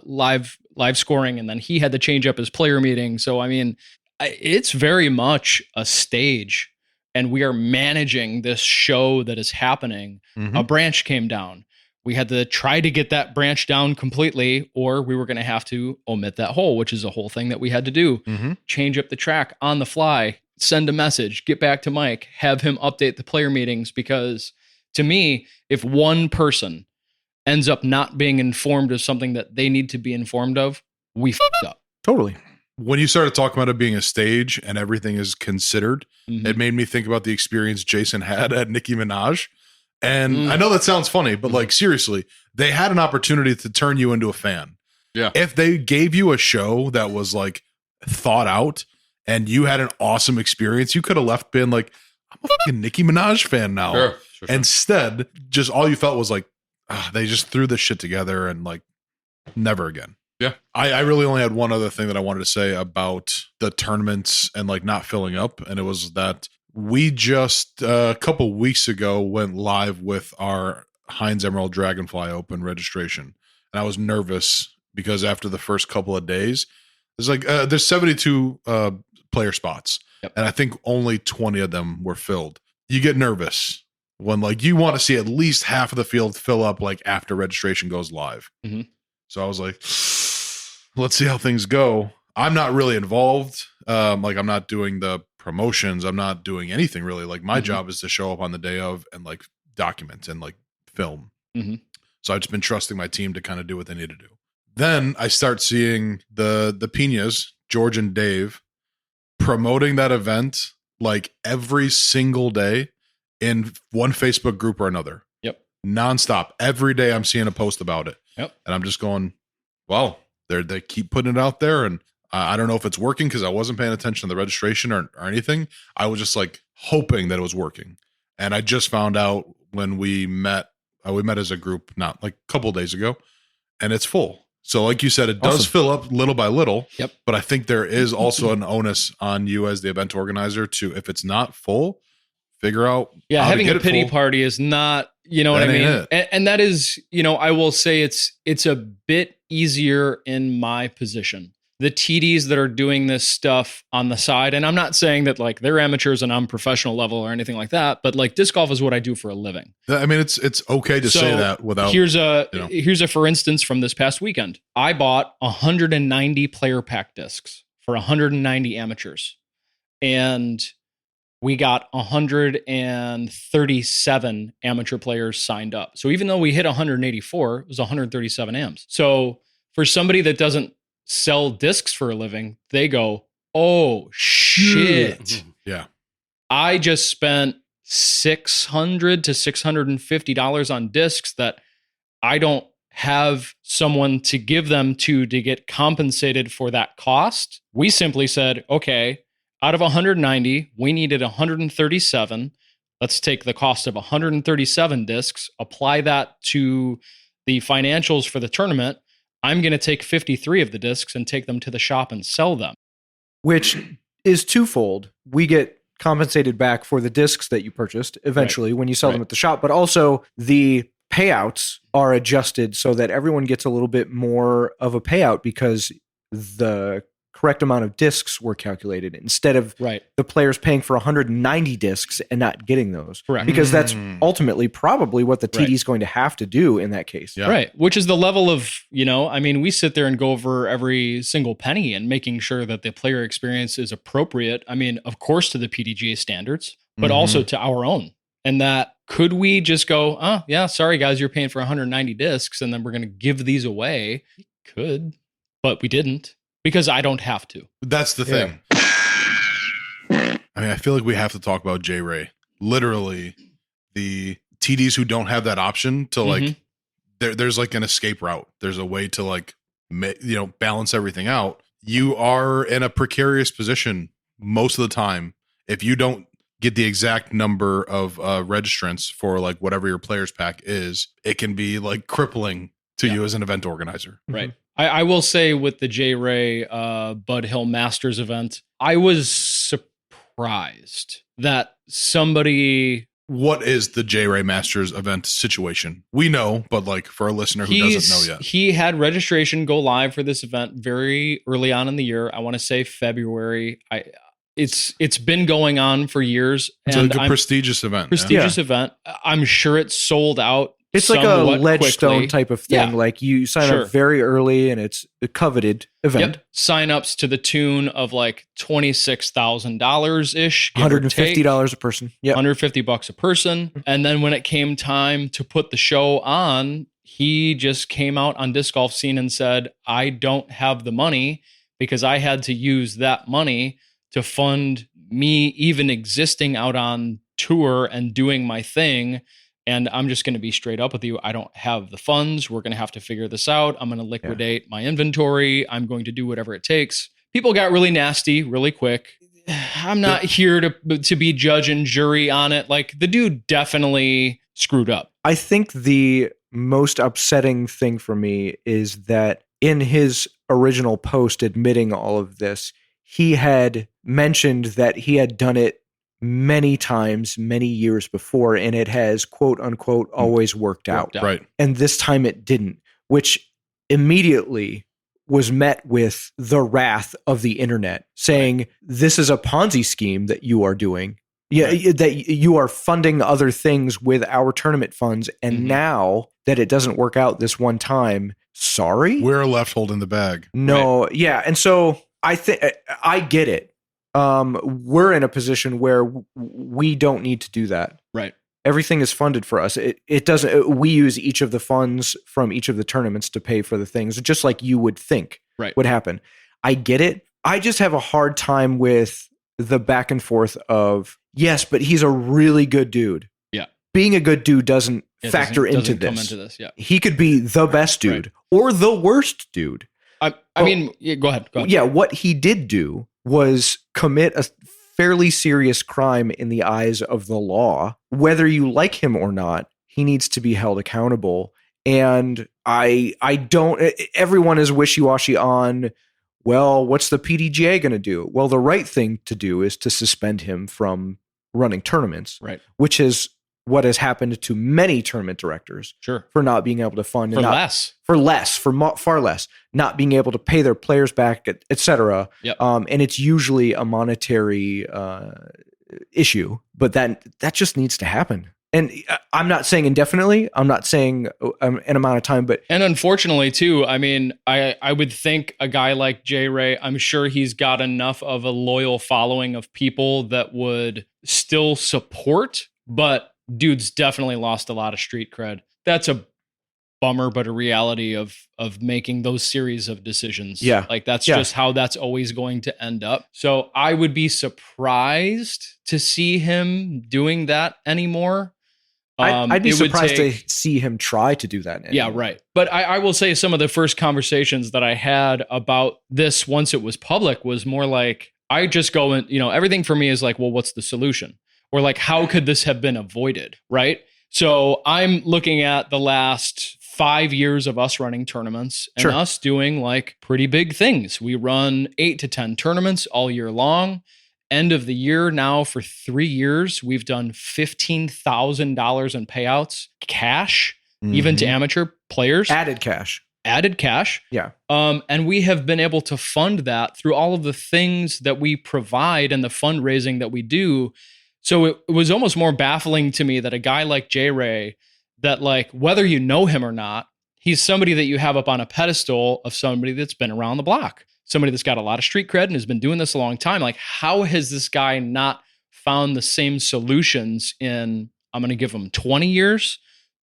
live scoring. And then he had to change up his player meeting. So, I mean, it's very much a stage, and we are managing this show that is happening. Mhm. A branch came down. We had to try to get that branch down completely, or we were going to have to omit that hole, which is a whole thing that we had to do. Mhm. Change up the track on the fly, send a message, get back to Mike, have him update the player meetings. Because to me, if one person ends up not being informed of something that they need to be informed of, we fucked up. Totally. When you started talking about it being a stage and everything is considered, Mhm. it made me think about the experience Jason had at Nicki Minaj. And Mm. I know that sounds funny, but like seriously, they had an opportunity to turn you into a fan. Yeah. If they gave you a show that was like thought out and you had an awesome experience, you could have left being like, I'm a fucking Nicki Minaj fan now. Sure. Instead, just all you felt was like, they just threw this shit together and like never again. Yeah. I really only had one other thing that I wanted to say about the tournaments and like not filling up. And it was that we just a couple weeks ago went live with our Heinz Emerald Dragonfly Open registration. And I was nervous because after the first couple of days, there's 72 player spots. Yep. And I think only 20 of them were filled. You get nervous when like you want to see at least half of the field fill up like after registration goes live. Mhm. So I was like, let's see how things go. I'm not really involved. Like I'm not doing the promotions. I'm not doing anything really. Like my Mhm. job is to show up on the day of and like document and like film. Mhm. So I've just been trusting my team to kind of do what they need to do. Then I start seeing the Pinas, George and Dave, promoting that event like every single day in one Facebook group or another. Yep. Nonstop. Every day I'm seeing a post about it. Yep. And I'm just going, well, they keep putting it out there. And I don't know if it's working because I wasn't paying attention to the registration or anything. I was just like hoping that it was working. And I just found out when we met as a group, not like a couple of days ago, and it's full. So like you said, it does fill up little by little. Yep. But I think there is also an onus on you as the event organizer to, if it's not full, figure out. Yeah, how having to a get it pity full. party is not, you know what That I mean? ain't And that is, I will say it's a bit easier in my position. The TDs that are doing this stuff on the side, and I'm not saying that like they're amateurs and I'm professional level or anything like that, but like disc golf is what I do for a living. I mean, it's okay to say that without. Here's a for instance from this past weekend. I bought 190 player pack discs for 190 amateurs, and we got 137 amateur players signed up. So even though we hit 184, it was 137 AMs. So for somebody that doesn't sell discs for a living, they go, oh shit. Yeah. I just spent $600 to $650 on discs that I don't have someone to give them to get compensated for that cost. We simply said, okay, out of 190, we needed 137. Let's take the cost of 137 discs, apply that to the financials for the tournament. I'm going to take 53 of the discs and take them to the shop and sell them. Which is twofold. We get compensated back for the discs that you purchased eventually when you sell them at the shop, but also the payouts are adjusted so that everyone gets a little bit more of a payout because the correct amount of discs were calculated instead of the players paying for 190 discs and not getting those. Correct. Because that's ultimately probably what the TD is going to have to do in that case. Yeah. Right. Which is the level of, I mean, we sit there and go over every single penny and making sure that the player experience is appropriate. I mean, of course, to the PDGA standards, but also to our own. And that could we just go, oh, yeah, sorry, guys, you're paying for 190 discs and then we're going to give these away. We could, but we didn't. Because I don't have to. That's the thing. I mean, I feel like we have to talk about J Ray. Literally, the TDs who don't have that option to like, there's like an escape route. There's a way to like, balance everything out. You are in a precarious position most of the time if you don't get the exact number of registrants for like whatever your players pack is. It can be like crippling to you as an event organizer. Right. I will say with the J Ray Bud Hill Masters event, I was surprised that somebody. What is the J Ray Masters event situation? We know, but like for a listener who doesn't know yet, he had registration go live for this event very early on in the year. I want to say February. It's been going on for years. It's like a prestigious event. Prestigious event. I'm sure it's sold out. It's like a Ledgestone type of thing. Yeah. Like you sign up very early and it's a coveted event. Yep. Sign-ups to the tune of like $26,000-ish. $150 a person. Yeah. $150 a person. And then when it came time to put the show on, he just came out on Disc Golf Scene and said, I don't have the money because I had to use that money to fund me even existing out on tour and doing my thing. And I'm just going to be straight up with you. I don't have the funds. We're going to have to figure this out. I'm going to liquidate my inventory. I'm going to do whatever it takes. People got really nasty really quick. I'm not here to be judge and jury on it. Like the dude definitely screwed up. I think the most upsetting thing for me is that in his original post admitting all of this, he had mentioned that he had done it many times, many years before, and it has, quote unquote, always worked out. Right. And this time it didn't, which immediately was met with the wrath of the internet saying, this is a Ponzi scheme that you are doing. Yeah, that you are funding other things with our tournament funds. And now that it doesn't work out this one time, sorry? We're left holding the bag. No. Right. Yeah. And so I think I get it. We're in a position where we don't need to do that. Right. Everything is funded for us. It doesn't. We use each of the funds from each of the tournaments to pay for the things, just like you would think would happen. I get it. I just have a hard time with the back and forth of, yes, but he's a really good dude. Yeah. Being a good dude doesn't factor into this. Come into this. Yeah. He could be the best dude or the worst dude. I mean, go ahead. Yeah, what he did do was commit a fairly serious crime in the eyes of the law. Whether you like him or not, he needs to be held accountable. And I don't, everyone is wishy-washy on, well, what's the PDGA going to do? Well, the right thing to do is to suspend him from running tournaments, which is what has happened to many tournament directors for not being able to fund far less, not being able to pay their players back, et cetera. And it's usually a monetary issue, but that just needs to happen. And I'm not saying indefinitely. I'm not saying an amount of time, but and unfortunately too. I mean, I would think a guy like J Ray, I'm sure he's got enough of a loyal following of people that would still support, but dude's definitely lost a lot of street cred. That's a bummer, but a reality of making those series of decisions. Yeah. Like that's just how that's always going to end up. So I would be surprised to see him doing that anymore. I'd be surprised to see him try to do that anymore. Yeah, right. But I will say some of the first conversations that I had about this once it was public was more like, I just go and, everything for me is like, well, what's the solution? Or like, how could this have been avoided? Right. So I'm looking at the last 5 years of us running tournaments and us doing like pretty big things. We run 8 to 10 tournaments all year long. End of the year now for 3 years, we've done $15,000 in payouts, cash, even to amateur players. Added cash. Yeah. And we have been able to fund that through all of the things that we provide and the fundraising that we do. So it was almost more baffling to me that a guy like J Ray, that like, whether you know him or not, he's somebody that you have up on a pedestal of somebody that's been around the block, somebody that's got a lot of street cred and has been doing this a long time. Like, how has this guy not found the same solutions in, I'm going to give him 20 years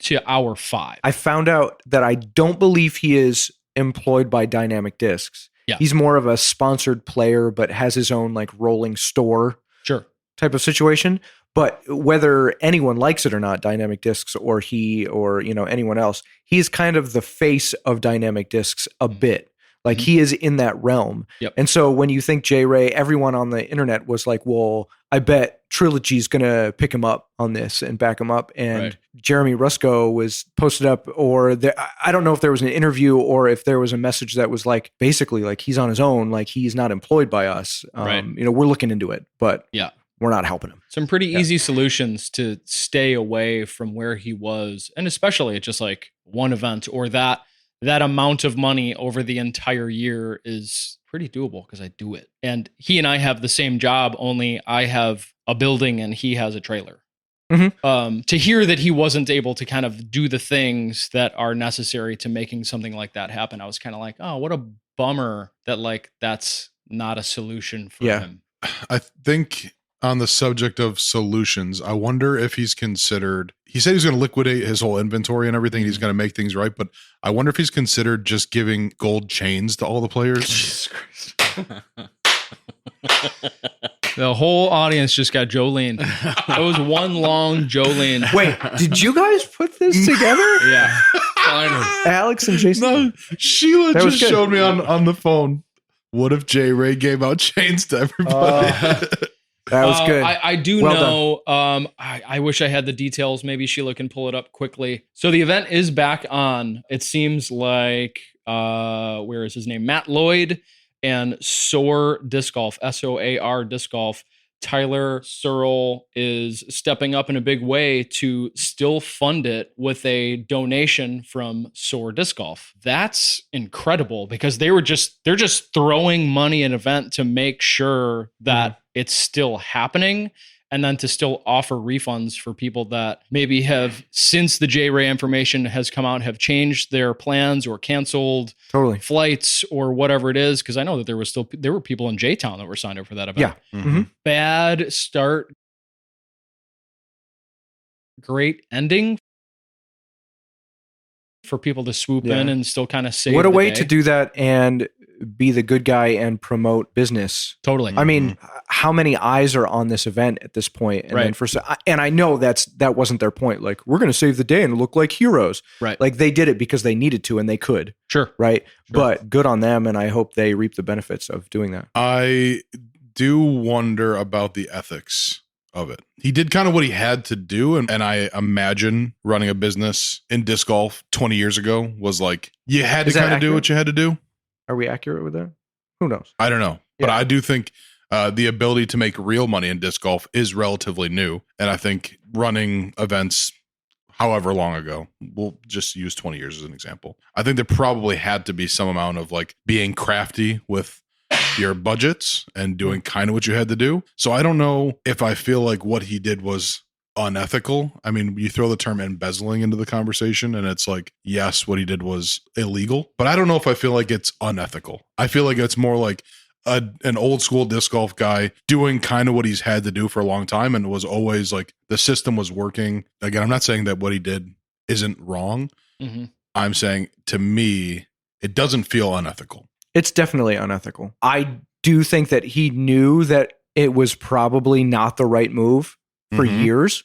to our 5? I found out that I don't believe he is employed by Dynamic Discs. Yeah. He's more of a sponsored player, but has his own like rolling store type of situation. But whether anyone likes it or not, Dynamic Discs or he or anyone else, he's kind of the face of Dynamic Discs a bit. Like he is in that realm. And so when you think J Ray, everyone on the internet was like, well, I bet Trilogy's going to pick him up on this and back him up. And Jeremy Rusko was posted up, or I don't know if there was an interview or if there was a message that was like, basically like he's on his own, like he's not employed by us. We're looking into it, but we're not helping him. Some pretty easy solutions to stay away from where he was. And especially at just like one event, or that amount of money over the entire year is pretty doable because I do it. And he and I have the same job, only I have a building and he has a trailer. To hear that he wasn't able to kind of do the things that are necessary to making something like that happen, I was kind of like, oh, what a bummer that like that's not a solution for him. I think on the subject of solutions, I wonder if he's considered, he said he's going to liquidate his whole inventory and everything. He's going to make things right. But I wonder if he's considered just giving gold chains to all the players. Jesus Christ. The whole audience just got Jolene. That was one long Jolene. Wait, did you guys put this together? Yeah. Alex and Jason? No, Sheila just showed me on the phone. What if J Ray gave out chains to everybody? That was good. I do know. I wish I had the details. Maybe Sheila can pull it up quickly. So the event is back on. It seems like, where is his name? Matt Lloyd and Soar Disc Golf, SOAR Disc Golf. Tyler Searle is stepping up in a big way to still fund it with a donation from Soar Disc Golf. That's incredible because they're just throwing money at an event to make sure that it's still happening, and then to still offer refunds for people that maybe have, since the J Ray information has come out, have changed their plans or canceled flights or whatever it is. Because I know that there were people in J-Town that were signed up for that event. Yeah. Bad start great ending for people to swoop Yeah. in and still kind of save What a the way day. to do that and be the good guy and promote business. Totally. I mean, how many eyes are on this event at this point? And then Right. and I know that wasn't their point. Like, we're going to save the day and look like heroes. Right. Like, they did it because they needed to and they could. Sure. Right. But good on them. And I hope they reap the benefits of doing that. I do wonder about the ethics of it. He did kind of what he had to do. And I imagine running a business in disc golf 20 years ago was like, you had to Is that kind of do accurate? what you had to do. Are we accurate with that? Who knows? I don't know. But Yeah. I do think the ability to make real money in disc golf is relatively new. And I think running events however long ago, we'll just use 20 years as an example. I think there probably had to be some amount of like being crafty with your budgets and doing kind of what you had to do. So I don't know if I feel like what he did was unethical. I mean, you throw the term embezzling into the conversation and it's like, yes, what he did was illegal, but I don't know if I feel like it's unethical. I feel like it's more like an old school disc golf guy doing kind of what he's had to do for a long time. And it was always like the system was working. Again, I'm not saying that what he did isn't wrong. Mm-hmm. I'm saying to me, it doesn't feel unethical. It's definitely unethical. I do think that he knew that it was probably not the right move for Mhm. years,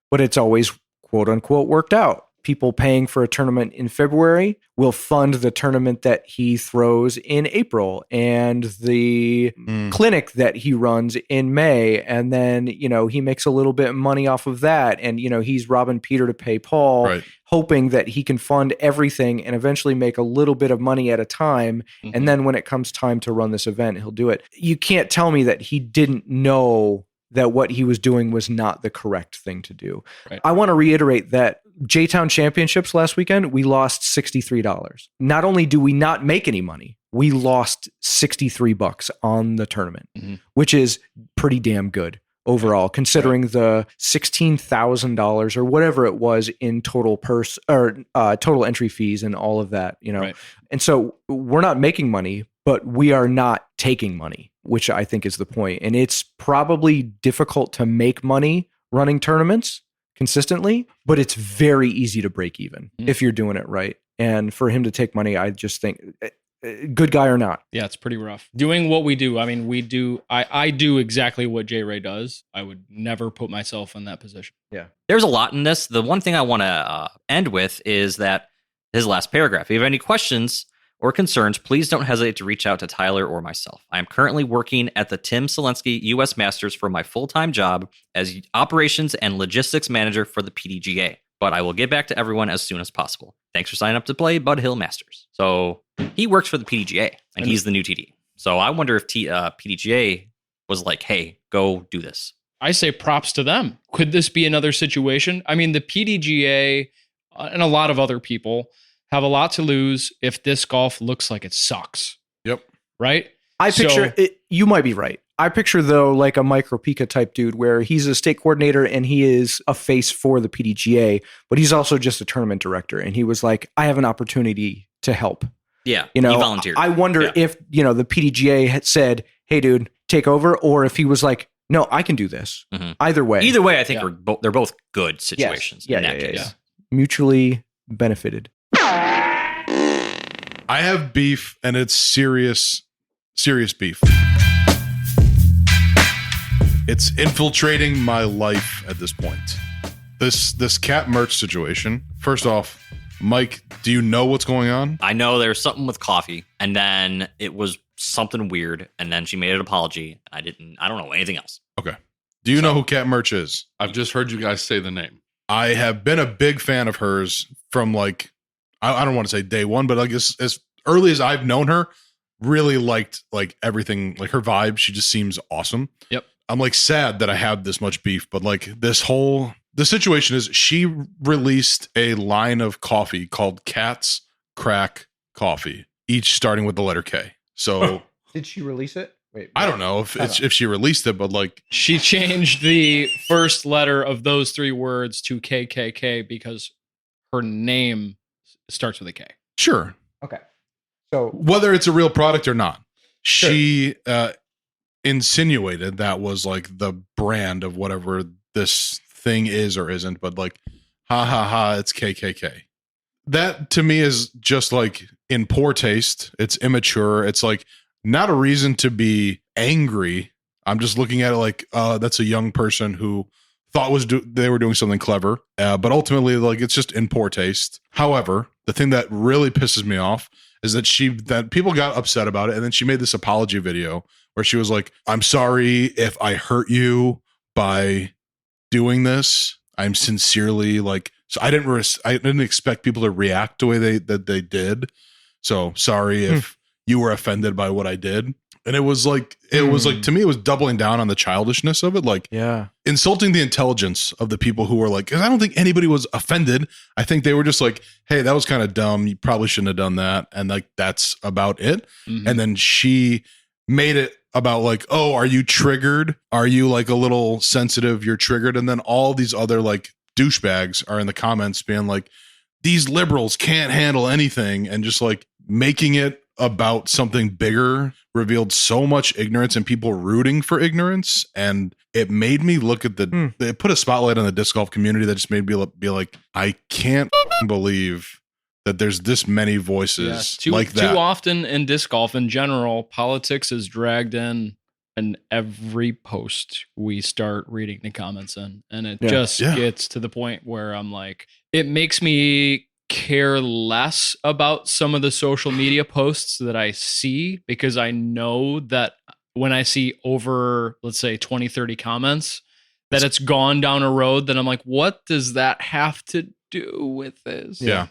but it's always quote unquote worked out. People paying for a tournament in February will fund the tournament that he throws in April and the clinic that he runs in May. And then, he makes a little bit of money off of that. And, he's robbing Peter to pay Paul, Right. hoping that he can fund everything and eventually make a little bit of money at a time. Mhm. And then when it comes time to run this event, he'll do it. You can't tell me that he didn't know that what he was doing was not the correct thing to do. Right. I want to reiterate that J-Town Championships last weekend, we lost $63. Not only do we not make any money, we lost $63 on the tournament, which is pretty damn good overall, considering the $16,000 or whatever it was in total total entry fees and all of that, Right. And so we're not making money, but we are not taking money, which I think is the point. And it's probably difficult to make money running tournaments consistently, but it's very easy to break even if you're doing it right. And for him to take money, I just think good guy or not. Yeah, it's pretty rough. Doing what we do. I mean, I do exactly what J Ray does. I would never put myself in that position. Yeah. There's a lot in this. The one thing I want to end with is that his last paragraph. If you have any questions or concerns, please don't hesitate to reach out to Tyler or myself. I am currently working at the Tim Selensky U.S. Masters for my full-time job as operations and logistics manager for the PDGA, but I will get back to everyone as soon as possible. Thanks for signing up to play Bud Hill Masters. So he works for the PDGA, and he's the new TD. So I wonder if PDGA was like, hey, go do this. I say props to them. Could this be another situation? I mean, the PDGA and a lot of other people have a lot to lose if disc golf looks like it sucks. Yep. Right? I picture it, you might be right. I picture, though, like a Mike Ropika type dude where he's a state coordinator and he is a face for the PDGA, but he's also just a tournament director. And he was like, I have an opportunity to help. Yeah, he volunteered. I wonder if, the PDGA had said, hey, dude, take over, or if he was like, no, I can do this. Mhm. Either way, I think they're both good situations in that case. Yeah. Mutually benefited. I have beef, and it's serious beef. It's infiltrating my life at this point. This cat merch situation. First off, Mike, do you know what's going on? I know there's something with coffee, and then it was something weird, and then she made an apology. I don't know anything else. Okay. Do you know who Cat Merch is? I've just heard you guys say the name. I have been a big fan of hers from like, I don't want to say day one, but like as early as I've known her, really liked like everything, like her vibe. She just seems awesome. Yep. I'm like sad that I have this much beef, but like the situation is she released a line of coffee called Cat's Crack Coffee, each starting with the letter K. So Did she release it? Wait, I don't know if she released it, but like she changed the first letter of those three words to KKK because her name starts with a K. sure. Okay. So Whether it's a real product or not, she insinuated that was like the brand of whatever this thing is or isn't, but like, ha ha ha, it's KKK. That to me is just like in poor taste. It's immature. It's like not a reason to be angry. I'm just looking at it like, that's a young person who thought they were doing something clever, but ultimately, like, it's just in poor taste. However, the thing that really pisses me off is that people got upset about it, and then she made this apology video where she was like, "I'm sorry if I hurt you by doing this. I'm sincerely like, so I didn't expect people to react the way they did. So sorry if you were offended by what I did." And it was like to me, it was doubling down on the childishness of it, like insulting the intelligence of the people who were like, because I don't think anybody was offended. I think they were just like, hey, that was kind of dumb. You probably shouldn't have done that. And like, that's about it. Mm-hmm. And then she made it about like, oh, are you triggered? Are you like a little sensitive? You're triggered. And then all these other like douchebags are in the comments being like, these liberals can't handle anything, and just like making it about something bigger revealed so much ignorance and people rooting for ignorance. And it made me look at they put a spotlight on the disc golf community that just made me be like, I can't believe that there's this many voices like that. Too often in disc golf in general, politics is dragged in every post we start reading the comments in. And it just gets to the point where I'm like, it makes me care less about some of the social media posts that I see, because I know that when I see over, let's say 20, 30 comments, that it's gone down a road that I'm like, what does that have to do with this? Yeah.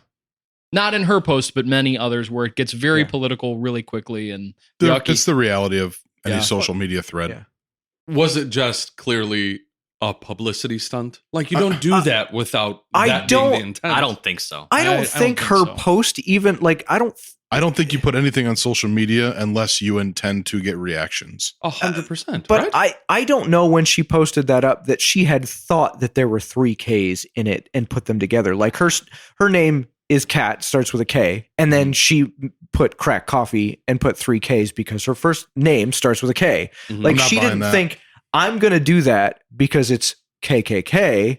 Not in her post, but many others where it gets very political really quickly and yucky. It's the reality of any social media thread. Yeah. Was it just clearly a publicity stunt? Like, you don't do that without that being the intent. I don't think so. I don't think her post even, like, I don't think you put anything on social media unless you intend to get reactions. 100%. But right? I don't know when she posted that up that she had thought that there were 3 Ks in it and put them together. Like her name is Kat, starts with a K, and then she put crack coffee and put 3 Ks because her first name starts with a K. Mm-hmm. Like, she didn't think, I'm going to do that because it's KKK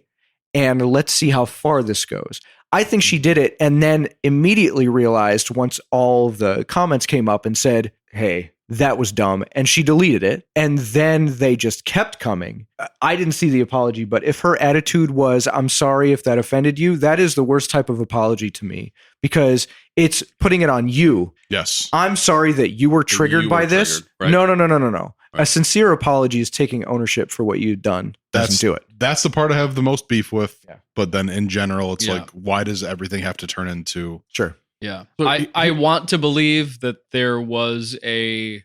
and let's see how far this goes. I think she did it and then immediately realized once all the comments came up and said, hey, that was dumb, and she deleted it. And then they just kept coming. I didn't see the apology, but if her attitude was, I'm sorry if that offended you, that is the worst type of apology to me, because it's putting it on you. Yes. I'm sorry that you were triggered by this. Right? No. Right. A sincere apology is taking ownership for what you've done. Doesn't do it. That's the part I have the most beef with. Yeah. But then in general, it's like, why does everything have to turn into... Sure. Yeah. I want to believe that there was I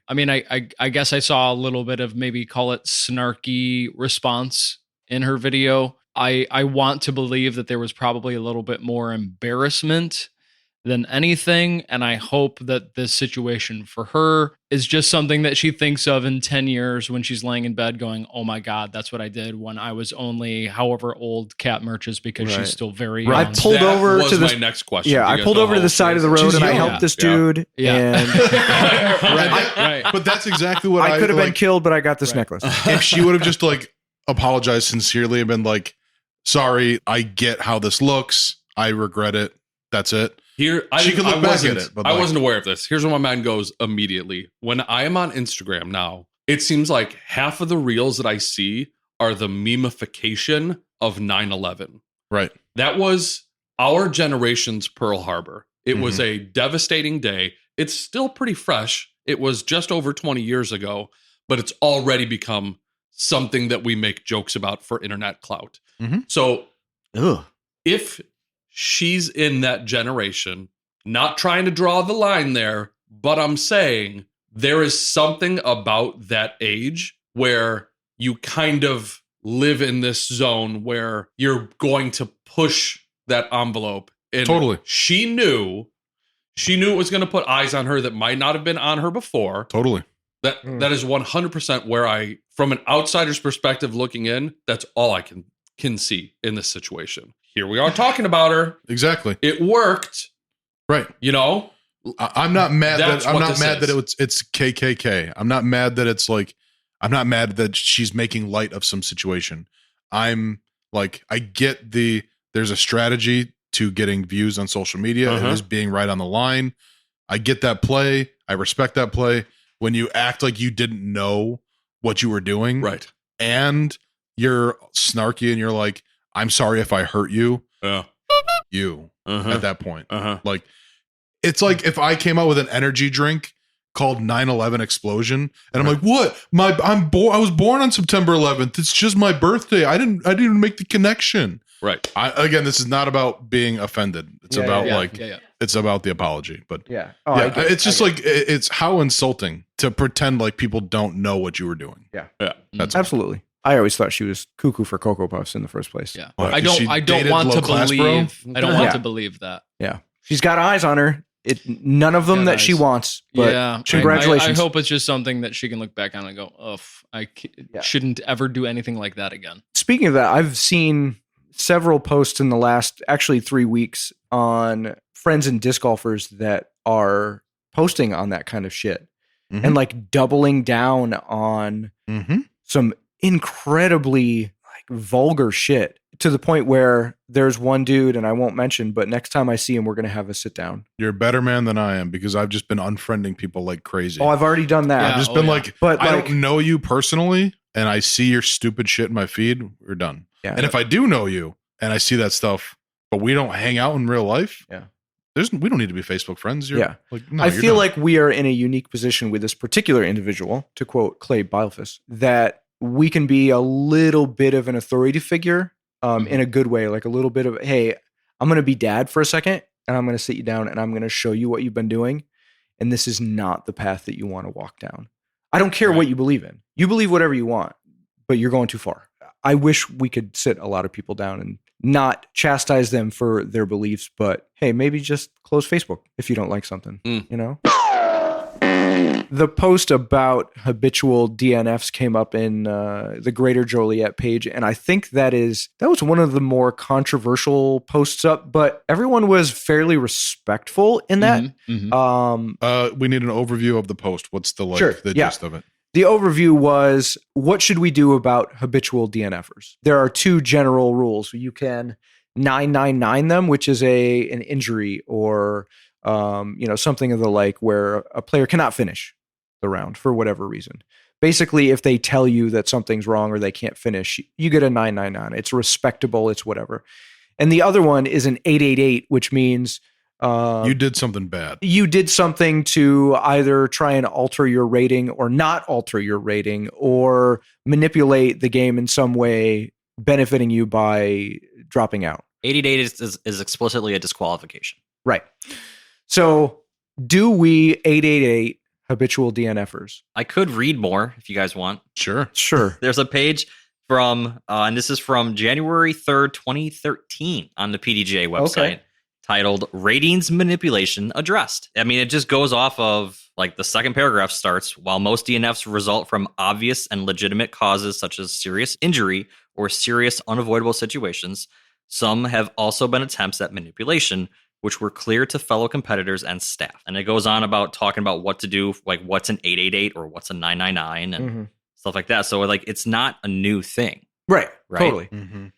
guess I saw a little bit of, maybe call it snarky response in her video. I want to believe that there was probably a little bit more embarrassment than anything. And I hope that this situation for her is just something that she thinks of in 10 years when she's laying in bed going, oh my God, that's what I did when I was only however old Kat Merch is, because she's still very young. I pulled over to my next question. Yeah, I pulled over to the side of the road and I helped this dude. Yeah. And right. But that's exactly what I could have been killed, but I got this necklace. If she would have just like apologized sincerely and been like, sorry, I get how this looks. I regret it. That's it. She could look back at it. But I wasn't aware of this. Here's where my mind goes immediately. When I am on Instagram now, it seems like half of the reels that I see are the memification of 9/11. Right. That was our generation's Pearl Harbor. It was a devastating day. It's still pretty fresh. It was just over 20 years ago, but it's already become something that we make jokes about for internet clout. Mm-hmm. So if she's in that generation, not trying to draw the line there, but I'm saying there is something about that age where you kind of live in this zone where you're going to push that envelope. And totally. She knew it was going to put eyes on her that might not have been on her before. Totally. That is 100% where from an outsider's perspective looking in, that's all I can see in this situation. Here we are talking about her. Exactly. It worked. Right. You know? I'm not mad that it's KKK. I'm not mad that it's like, I'm not mad that she's making light of some situation. I'm Like, I get there's a strategy to getting views on social media. It is being right on the line. I get that play. I respect that play. When you act like you didn't know what you were doing, Right. and you're snarky and you're like, I'm sorry if I hurt you. Yeah. You Uh-huh. at that point. Uh-huh. Like, it's like if I came out with an energy drink called 9/11 Explosion, and I'm like, what? I was born on September 11th. It's just my birthday. I didn't even make the connection. Right. Again, this is not about being offended. It's about it's about the apology. But Yeah. it's just like it's how insulting to pretend like people don't know what you were doing. Yeah. That's all. Absolutely. I always thought she was cuckoo for Cocoa Puffs in the first place. Yeah. What, I 'cause she don't dated want to low class, bro? believe. I don't want Yeah. to believe that. Yeah. She's got eyes on her. None of them Got that she eyes. wants. But Yeah. congratulations. I hope it's just something that she can look back on and go, "Oh, shouldn't ever do anything like that again." Speaking of that, I've seen several posts in the last actually 3 weeks on friends and disc golfers that are posting on that kind of shit and like doubling down on some incredibly like vulgar shit to the point where there's one dude, and I won't mention, but next time I see him, we're going to have a sit down. You're a better man than I am because I've just been unfriending people like crazy. Oh, I've already done that. I've just been like, But I like, don't know you personally, and I see your stupid shit in my feed. We're done. yeah. And if I do know you and I see that stuff, but we don't hang out in real life, we don't need to be Facebook friends. Yeah. Like, no, I you're feel done. like we are in a unique position with this particular individual, to quote Clay Bilefus, that we can be a little bit of an authority figure in a good way, like a little bit of, hey, I'm going to be dad for a second and I'm going to sit you down and I'm going to show you what you've been doing. And this is not the path that you want to walk down. I don't care what you believe in. You believe whatever you want, but you're going too far. I wish we could sit a lot of people down and not chastise them for their beliefs, but hey, maybe just close Facebook if you don't like something, you know? The post about habitual DNFs came up in the Greater Joliet page, and I think that was one of the more controversial posts up, but everyone was fairly respectful in that. We need an overview of the post. What's the gist of it? The overview was, what should we do about habitual DNFers? There are two general rules. You can 999 them, which is an injury or something of the like, where a player cannot finish the round for whatever reason. Basically, if they tell you that something's wrong or they can't finish, you get a 999. It's respectable. It's whatever. And the other one is an 888, which means you did something bad. You did something to either try and alter your rating or not alter your rating or manipulate the game in some way, benefiting you by dropping out. 888 is explicitly a disqualification. Right. So do we 888 habitual DNFers? I could read more if you guys want. Sure. There's a page from, and this is from January 3rd, 2013 on the PDGA website titled Ratings Manipulation Addressed. I mean, it just goes off of, like, the second paragraph starts, while most DNFs result from obvious and legitimate causes such as serious injury or serious unavoidable situations, some have also been attempts at manipulation, which were clear to fellow competitors and staff. And it goes on about talking about what to do, like what's an 888 or what's a 999 and stuff like that. So, like, it's not a new thing. Right. Totally.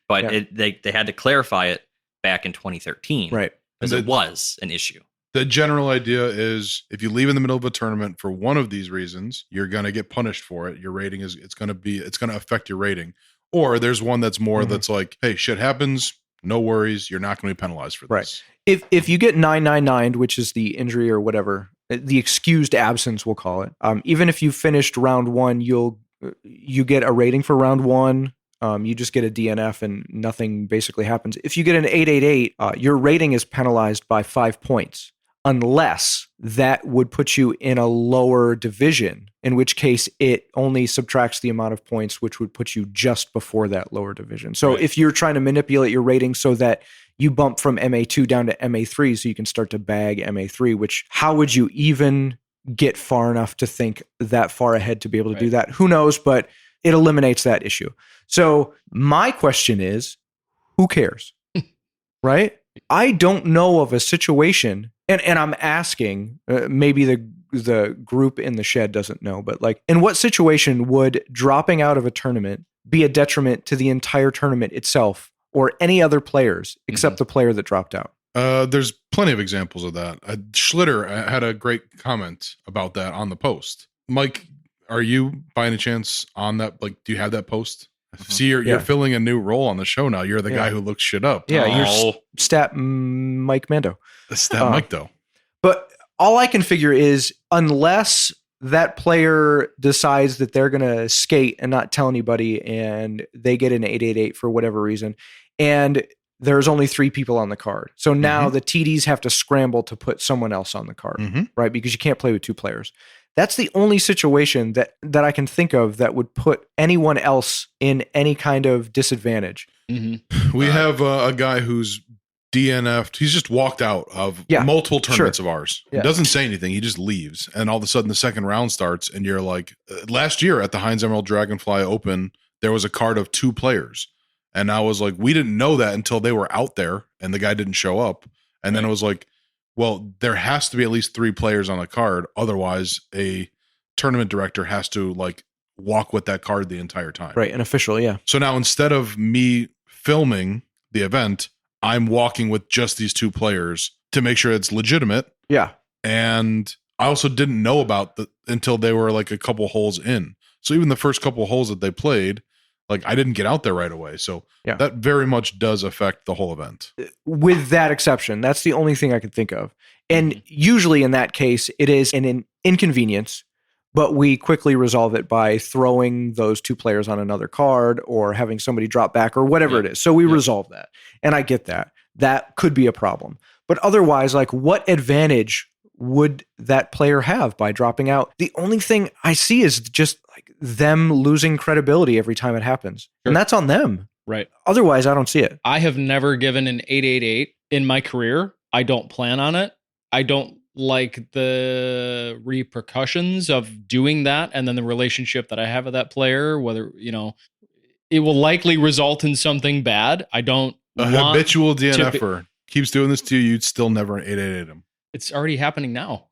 But they had to clarify it back in 2013. Right. Because it was an issue. The general idea is if you leave in the middle of a tournament for one of these reasons, you're going to get punished for it. Your rating it's going to affect your rating. Or there's one that's more that's like, hey, shit happens. No worries. You're not going to be penalized for this. Right. If you get 999, which is the injury or whatever, the excused absence, we'll call it. Even if you finished round one, you get a rating for round one. You just get a DNF and nothing basically happens. If you get an 888, your rating is penalized by 5 points, unless that would put you in a lower division, in which case it only subtracts the amount of points, which would put you just before that lower division. So if you're trying to manipulate your rating so that you bump from MA2 down to MA3 so you can start to bag MA3, which how would you even get far enough to think that far ahead to be able to do that? Who knows, but it eliminates that issue. So my question is, who cares? Right? I don't know of a situation, and I'm asking, maybe the group in the shed doesn't know, but like, in what situation would dropping out of a tournament be a detriment to the entire tournament itself or any other players except the player that dropped out? There's plenty of examples of that. Schlitter had a great comment about that on the post. Mike, are you by any chance on that? Like, do you have that post? See, you're filling a new role on the show now. You're the guy who looks shit up. Yeah, you're stat Mike Mando. Stat Mike, though. But all I can figure is unless that player decides that they're going to skate and not tell anybody and they get an 888 for whatever reason, and there's only 3 people on the card. So now the TDs have to scramble to put someone else on the card, right? Because you can't play with 2 players. That's the only situation that I can think of that would put anyone else in any kind of disadvantage. We have a guy who's DNF'd. He's just walked out of multiple tournaments of ours. He doesn't say anything. He just leaves. And all of a sudden the second round starts and you're like, last year at the Heinz Emerald Dragonfly Open, there was a card of 2 players. And I was like, we didn't know that until they were out there and the guy didn't show up. And then it was like, well, there has to be at least 3 players on the card. Otherwise, a tournament director has to like walk with that card the entire time. Right. An official. Yeah. So now instead of me filming the event, I'm walking with just these 2 players to make sure it's legitimate. Yeah. And I also didn't know about until they were like a couple holes in. So even the first couple holes that they played, like I didn't get out there right away. So that very much does affect the whole event. With that exception, that's the only thing I could think of. And usually in that case, it is an inconvenience, but we quickly resolve it by throwing those 2 players on another card or having somebody drop back or whatever it is. So we resolve that. And I get that. That could be a problem. But otherwise, like what advantage would that player have by dropping out? The only thing I see is just like them losing credibility every time it happens. And that's on them. Right. Otherwise, I don't see it. I have never given an 888 in my career. I don't plan on it. I don't like the repercussions of doing that. And then the relationship that I have with that player, whether, it will likely result in something bad. I don't habitual DNFer keeps doing this to you. You'd still never 888 him. It's already happening now.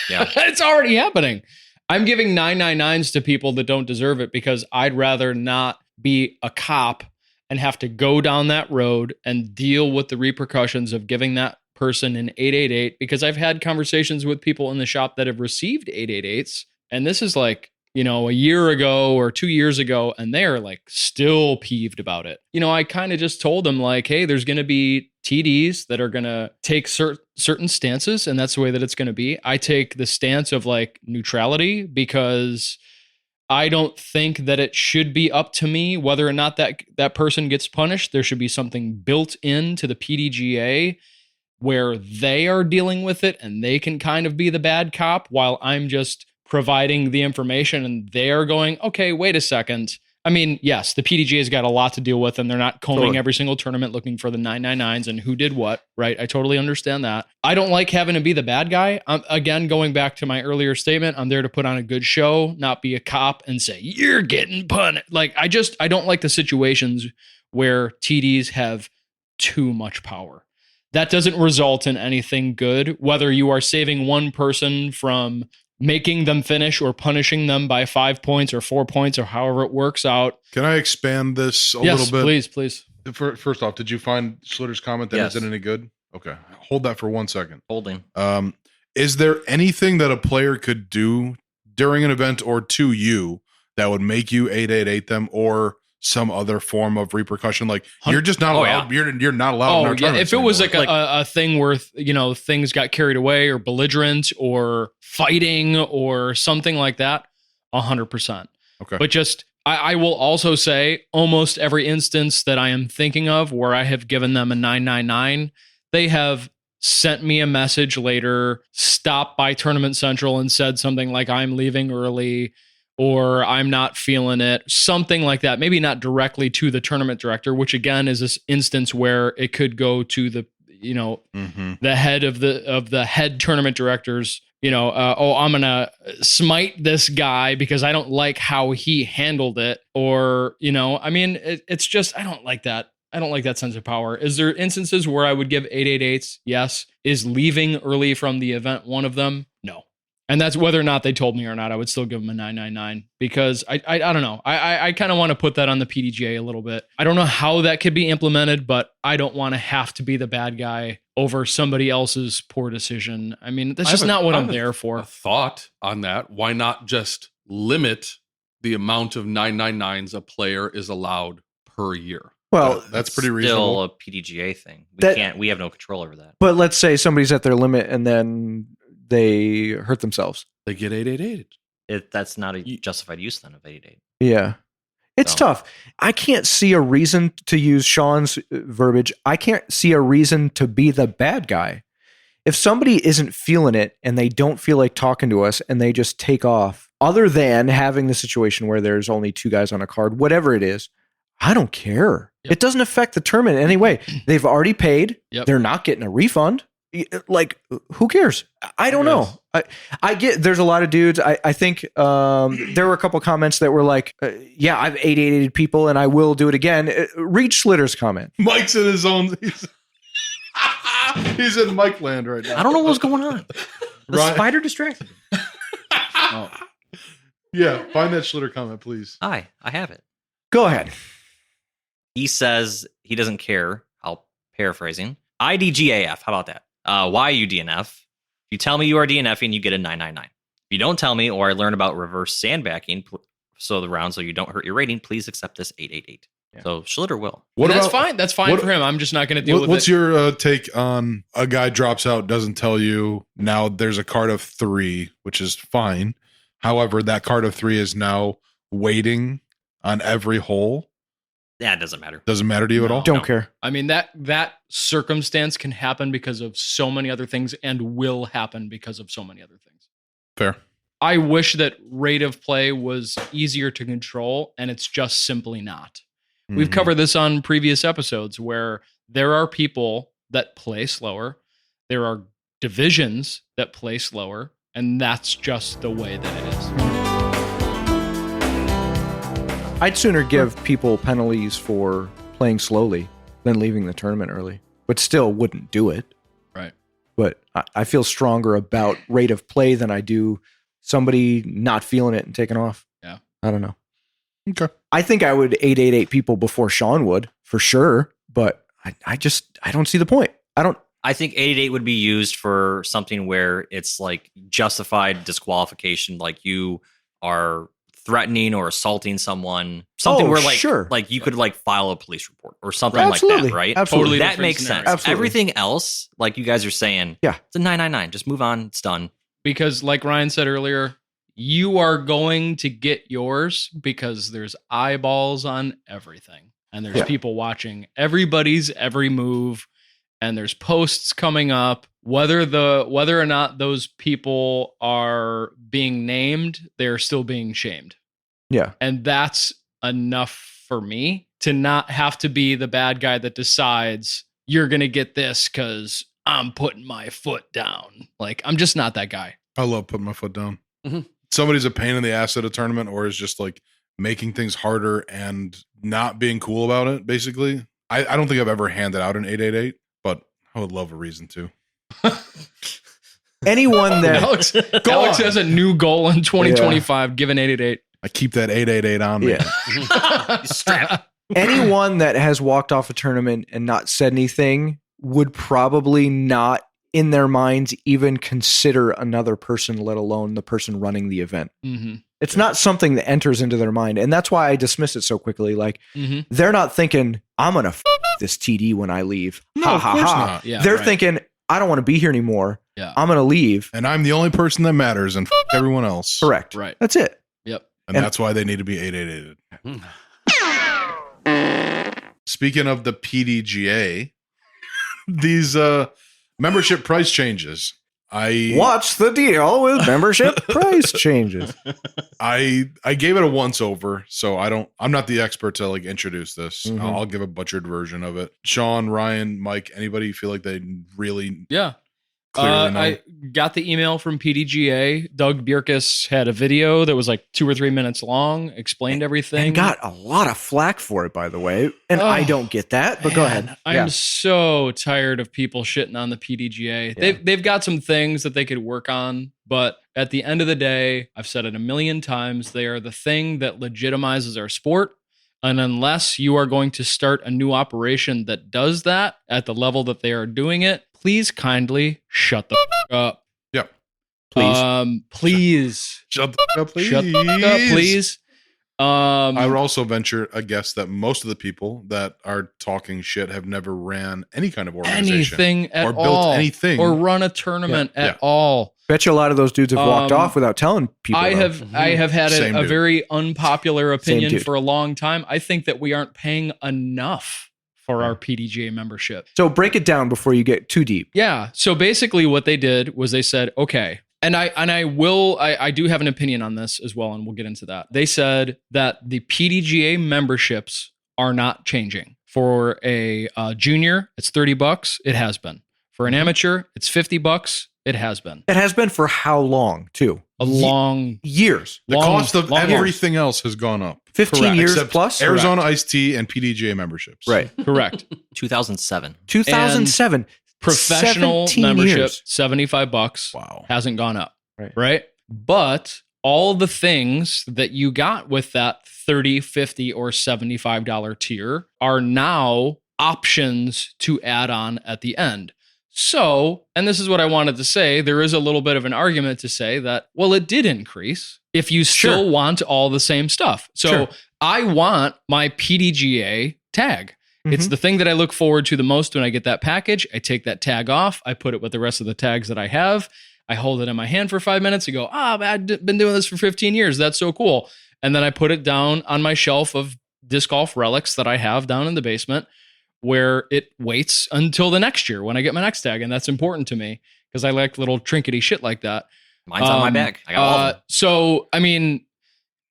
It's already happening. I'm giving 999s to people that don't deserve it because I'd rather not be a cop and have to go down that road and deal with the repercussions of giving that person an 888, because I've had conversations with people in the shop that have received 888s. And this is like, a year ago or 2 years ago, and they're like still peeved about it. I kind of just told them like, hey, there's going to be TDs that are going to take certain stances, and that's the way that it's going to be. I take the stance of like neutrality because I don't think that it should be up to me whether or not that person gets punished. There should be something built into the PDGA where they are dealing with it and they can kind of be the bad cop while I'm just providing the information and they're going, okay, wait a second. I mean, yes, the PDGA has got a lot to deal with and they're not combing every single tournament looking for the 999s and who did what, right? I totally understand that. I don't like having to be the bad guy. Again, going back to my earlier statement, I'm there to put on a good show, not be a cop and say, you're getting punished. Like, I don't like the situations where TDs have too much power. That doesn't result in anything good, whether you are saving one person from making them finish or punishing them by 5 points or 4 points or however it works out. Can I expand this a little bit? Yes, please. First off, did you find Schlitter's comment that isn't any good? Okay. Hold that for 1 second. Holding. Is there anything that a player could do during an event or to you that would make you 888 them or some other form of repercussion? Like you're just not allowed. You're not allowed. Oh yeah. If it was like a thing where things got carried away or belligerent or fighting or something like that, 100%. Okay. But just I will also say almost every instance that I am thinking of where I have given them a 999, they have sent me a message later, stopped by Tournament Central and said something like I'm leaving early, or I'm not feeling it, something like that. Maybe not directly to the tournament director, which again is this instance where it could go to the, the head of the head tournament directors, I'm going to smite this guy because I don't like how he handled it. Or, it's just, I don't like that. I don't like that sense of power. Is there instances where I would give 888s? Yes. Is leaving early from the event one of them? No. And that's whether or not they told me or not, I would still give them a 999 because I don't know. I kind of want to put that on the PDGA a little bit. I don't know how that could be implemented, but I don't want to have to be the bad guy over somebody else's poor decision. I mean, that's just not what I'm there for. A thought on that. Why not just limit the amount of 999s a player is allowed per year? Well, that's pretty Still reasonable. a PDGA thing. We have no control over that. but let's say somebody's at their limit and then they hurt themselves. They get 888. That's not a justified use then of 888. Yeah. It's So- tough. I can't see a reason to use Sean's verbiage. I can't see a reason to be the bad guy. If somebody isn't feeling it and they don't feel like talking to us and they just take off, other than having the situation where there's only 2 guys on a card, whatever it is, I don't care. Yep. It doesn't affect the tournament in any way. They've already paid. Yep. They're not getting a refund. Like, who cares? I don't know. I get there's a lot of dudes. I think there were a couple comments that were like, yeah, I've 888 people and I will do it again. Read Schlitter's comment. Mike's in his own. He's in Mike land right now. I don't know what's going on. The Right. spider distracted me. Yeah, find that Schlitter comment, please. Hi, I have it. Go ahead. He says he doesn't care. I'll paraphrasing. IDGAF. How about that? Why are you DNF? If you tell me you are DNFing, you get a 999. If you don't tell me or I learn about reverse sandbacking, so the round so you don't hurt your rating, please accept this 888. Yeah. So Schlitter will. What that's about, fine. That's fine what- for him. I'm just not going to deal with What's it. your take on a guy drops out, doesn't tell you? Now there's a card of 3, which is fine. However, that card of 3 is now waiting on every hole. Yeah, it doesn't matter. Doesn't matter to you at all? Don't care. I mean, that circumstance can happen because of so many other things and will happen because of so many other things. Fair. I wish that rate of play was easier to control, and it's just simply not. We've Mhm. covered this on previous episodes where there are people that play slower. There are divisions that play slower, and that's just the way that it is. I'd sooner give people penalties for playing slowly than leaving the tournament early, but still wouldn't do it. Right. But I feel stronger about rate of play than I do somebody not feeling it and taking off. Yeah. I don't know. Okay. I think I would 888 people before Sean would, for sure. But I don't see the point. I think 888 would be used for something where it's like justified disqualification, like you are threatening or assaulting someone, something Oh, where like sure. like you could like file a police report or something Absolutely. like that, right? Absolutely. Totally That different makes scenario. sense. Absolutely. Everything else, like you guys are saying, Yeah. it's a 999. Just move on. It's done. Because like Ryan said earlier, you are going to get yours because there's eyeballs on everything. And there's Yeah. people watching everybody's every move. And there's posts coming up. Whether or not those people are being named, they're still being shamed. Yeah. And that's enough for me to not have to be the bad guy that decides you're going to get this because I'm putting my foot down. Like, I'm just not that guy. I love putting my foot down. Mhm. Somebody's a pain in the ass at a tournament or is just like making things harder and not being cool about it, basically. I don't think I've ever handed out an 888, but I would love a reason to. Anyone that Alex has a new goal in 2025. Give an 888. I keep that 888 on me. Yeah. Strap. anyone that has walked off a tournament and not said anything would probably not in their minds even consider another person, let alone the person running the event. Mm-hmm. It's not something that enters into their mind. And that's why I dismiss it so quickly. Like, Mm-hmm. they're not thinking, I'm going to this TD when I leave. No, Ha, of ha, course ha. not. Yeah, They're right. thinking, I don't want to be here anymore. Yeah. I'm going to leave. And I'm the only person that matters and everyone else. Correct. Right. That's it. Yep. And And- that's why they need to be 888. Speaking of the PDGA, these membership price changes. What's the deal with membership price changes? I gave it a once over, so I'm not the expert to like introduce this. Mhm. I'll give a butchered version of it. Sean, Ryan, Mike, anybody feel like they really Yeah. clearly know? I got the email from PDGA. Doug Bierkus had a video that was like 2 or 3 minutes long, explained everything. And got a lot of flack for it, by the way. And I Oh, don't get that, but go Man, ahead. I'm Yeah. so tired of people shitting on the PDGA. Yeah. They've got some things that they could work on, But at the end of the day, I've said it a million times, they are the thing that legitimizes our sport. And unless you are going to start a new operation that does that at the level that they are doing it, please kindly shut the f- up. Yeah. Please. Shut the fuck up, please. Shut the fuck up, please. I would also venture a guess that most of the people that are talking shit have never ran any kind of organization. Anything at or all. built anything. Or run a tournament at all. Bet you a lot of those dudes have walked off without telling people. I though. have had Same a dude. very unpopular opinion dude. for a long time. I think that we aren't paying enough for our PDGA membership. So break it down before you get too deep. Yeah. So basically what they did was they said, okay, and I do have an opinion on this as well, and we'll get into that. They said that the PDGA memberships are not changing. For a junior, it's $30. It has been. For an amateur, it's $50. It has been. It has been for how long, too? A long Years. The long- cost of long years. everything else has gone up. 15 Correct. years Except plus? Arizona Iced Tea and PDGA memberships. Right. Correct. 2007. 2007. Professional 17 membership, years. $75. Wow. Hasn't gone up. Right. But all the things that you got with that $30, $50, or $75 tier are now options to add on at the end. So, and this is what I wanted to say, there is a little bit of an argument to say that, well, it did increase if you still want all the same stuff. So Sure. I want my PDGA tag. It's Mhm. the thing that I look forward to the most when I get that package. I take that tag off. I put it with the rest of the tags that I have. I hold it in my hand for 5 minutes and go, I've been doing this for 15 years. That's so cool. And then I put it down on my shelf of disc golf relics that I have down in the basement, where it waits until the next year when I get my next tag. And that's important to me because I like little trinkety shit like that. Mine's on my bag. I got all of them. So, I mean,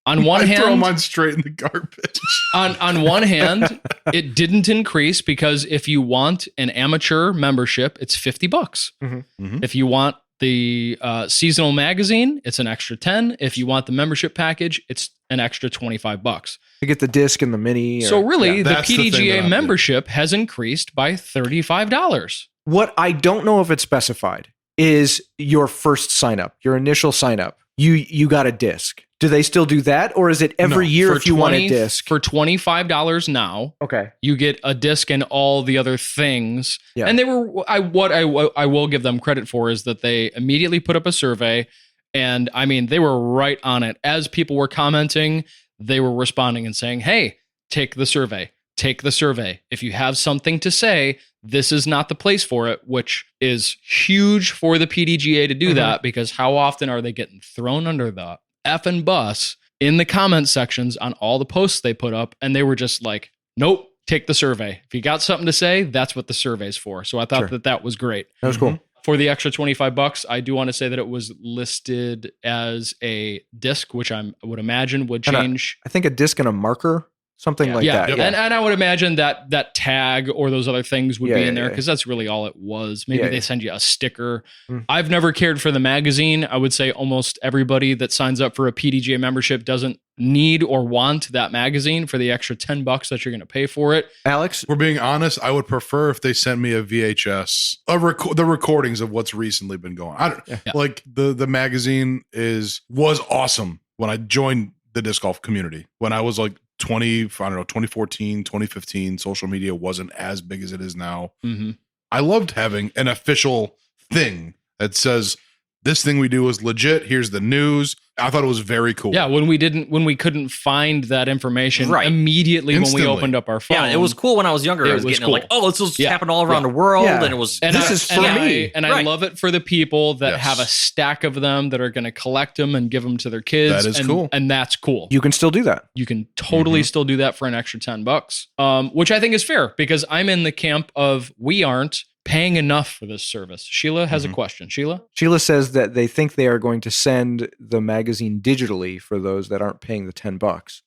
on one I throw hand, mine straight in the garbage. on one hand, it didn't increase because if you want an amateur membership, it's $50. Mhm. If you want the seasonal magazine, it's an extra 10. If you want the membership package, it's an extra $25. You get the disc and the mini. So really, the that's the thing that PDGA I'm- membership has increased by $35. What I don't know if it's specified is your first sign up, your initial sign up. You got a disc. Do they still do that, or is it every No, year For if you want a disc? For $25 now, Okay. you get a disc and all the other things. Yeah. And they were, what I will give them credit for is that they immediately put up a survey, and I mean, they were right on it. As people were commenting, they were responding and saying, hey, take the survey. Take the survey. If you have something to say, this is not the place for it, which is huge for the PDGA to do that, because how often are they getting thrown under the effing bus in the comment sections on all the posts they put up? And they were just like, nope, take the survey. If you got something to say, that's what the survey's for. So I thought Sure. that was great. That was cool. For the extra $25, I do want to say that it was listed as a disc, which I would imagine would And change. I think a disc and a marker, something like that. And I would imagine that tag or those other things would Yeah, be yeah, in there yeah. because that's really all it was. Maybe Yeah, they yeah. send you a sticker. Mm. I've never cared for the magazine. I would say almost everybody that signs up for a PDGA membership doesn't need or want that magazine for the extra $10 that you're going to pay for it. Alex, We're being honest. I would prefer if they sent me a VHS, the recordings of what's recently been going on. I don't, Yeah. Like the magazine was awesome when I joined the disc golf community. When I was like 2014, 2015, social media wasn't as big as it is now. Mm-hmm. I loved having an official thing that says this thing we do is legit. Here's the news. I thought it was very cool. Yeah, when we couldn't find that information Right. immediately Instantly. when we opened up our phone. Yeah, it was cool when I was younger. It I was was getting cool. like, oh, this was Yeah. happening all around Yeah. the world, Yeah. and it was. And This is for me. I Right. love it for the people that Yes. have a stack of them that are going to collect them and give them to their kids. That is and, cool. and that's cool. you can still do that. You can totally still do that for an extra $10, which I think is fair because I'm in the camp of we aren't paying enough for this service. Sheila has a question. Sheila? Sheila says that they think they are going to send the magazine digitally for those that aren't paying the $10,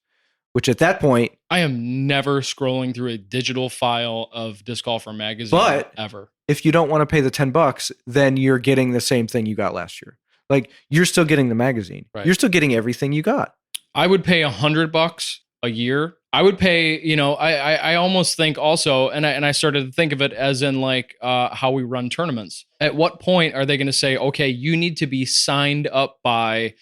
which at that point, I am never scrolling through a digital file of Disc Golfer magazine But- ever. if you don't want to pay the $10, then you're getting the same thing you got last year. Like you're still getting the magazine. Right. You're still getting everything you got. I would pay $100 a year I would pay, I almost think also, and I started to think of it as in like how we run tournaments. At what point are they going to say, okay, you need to be signed up by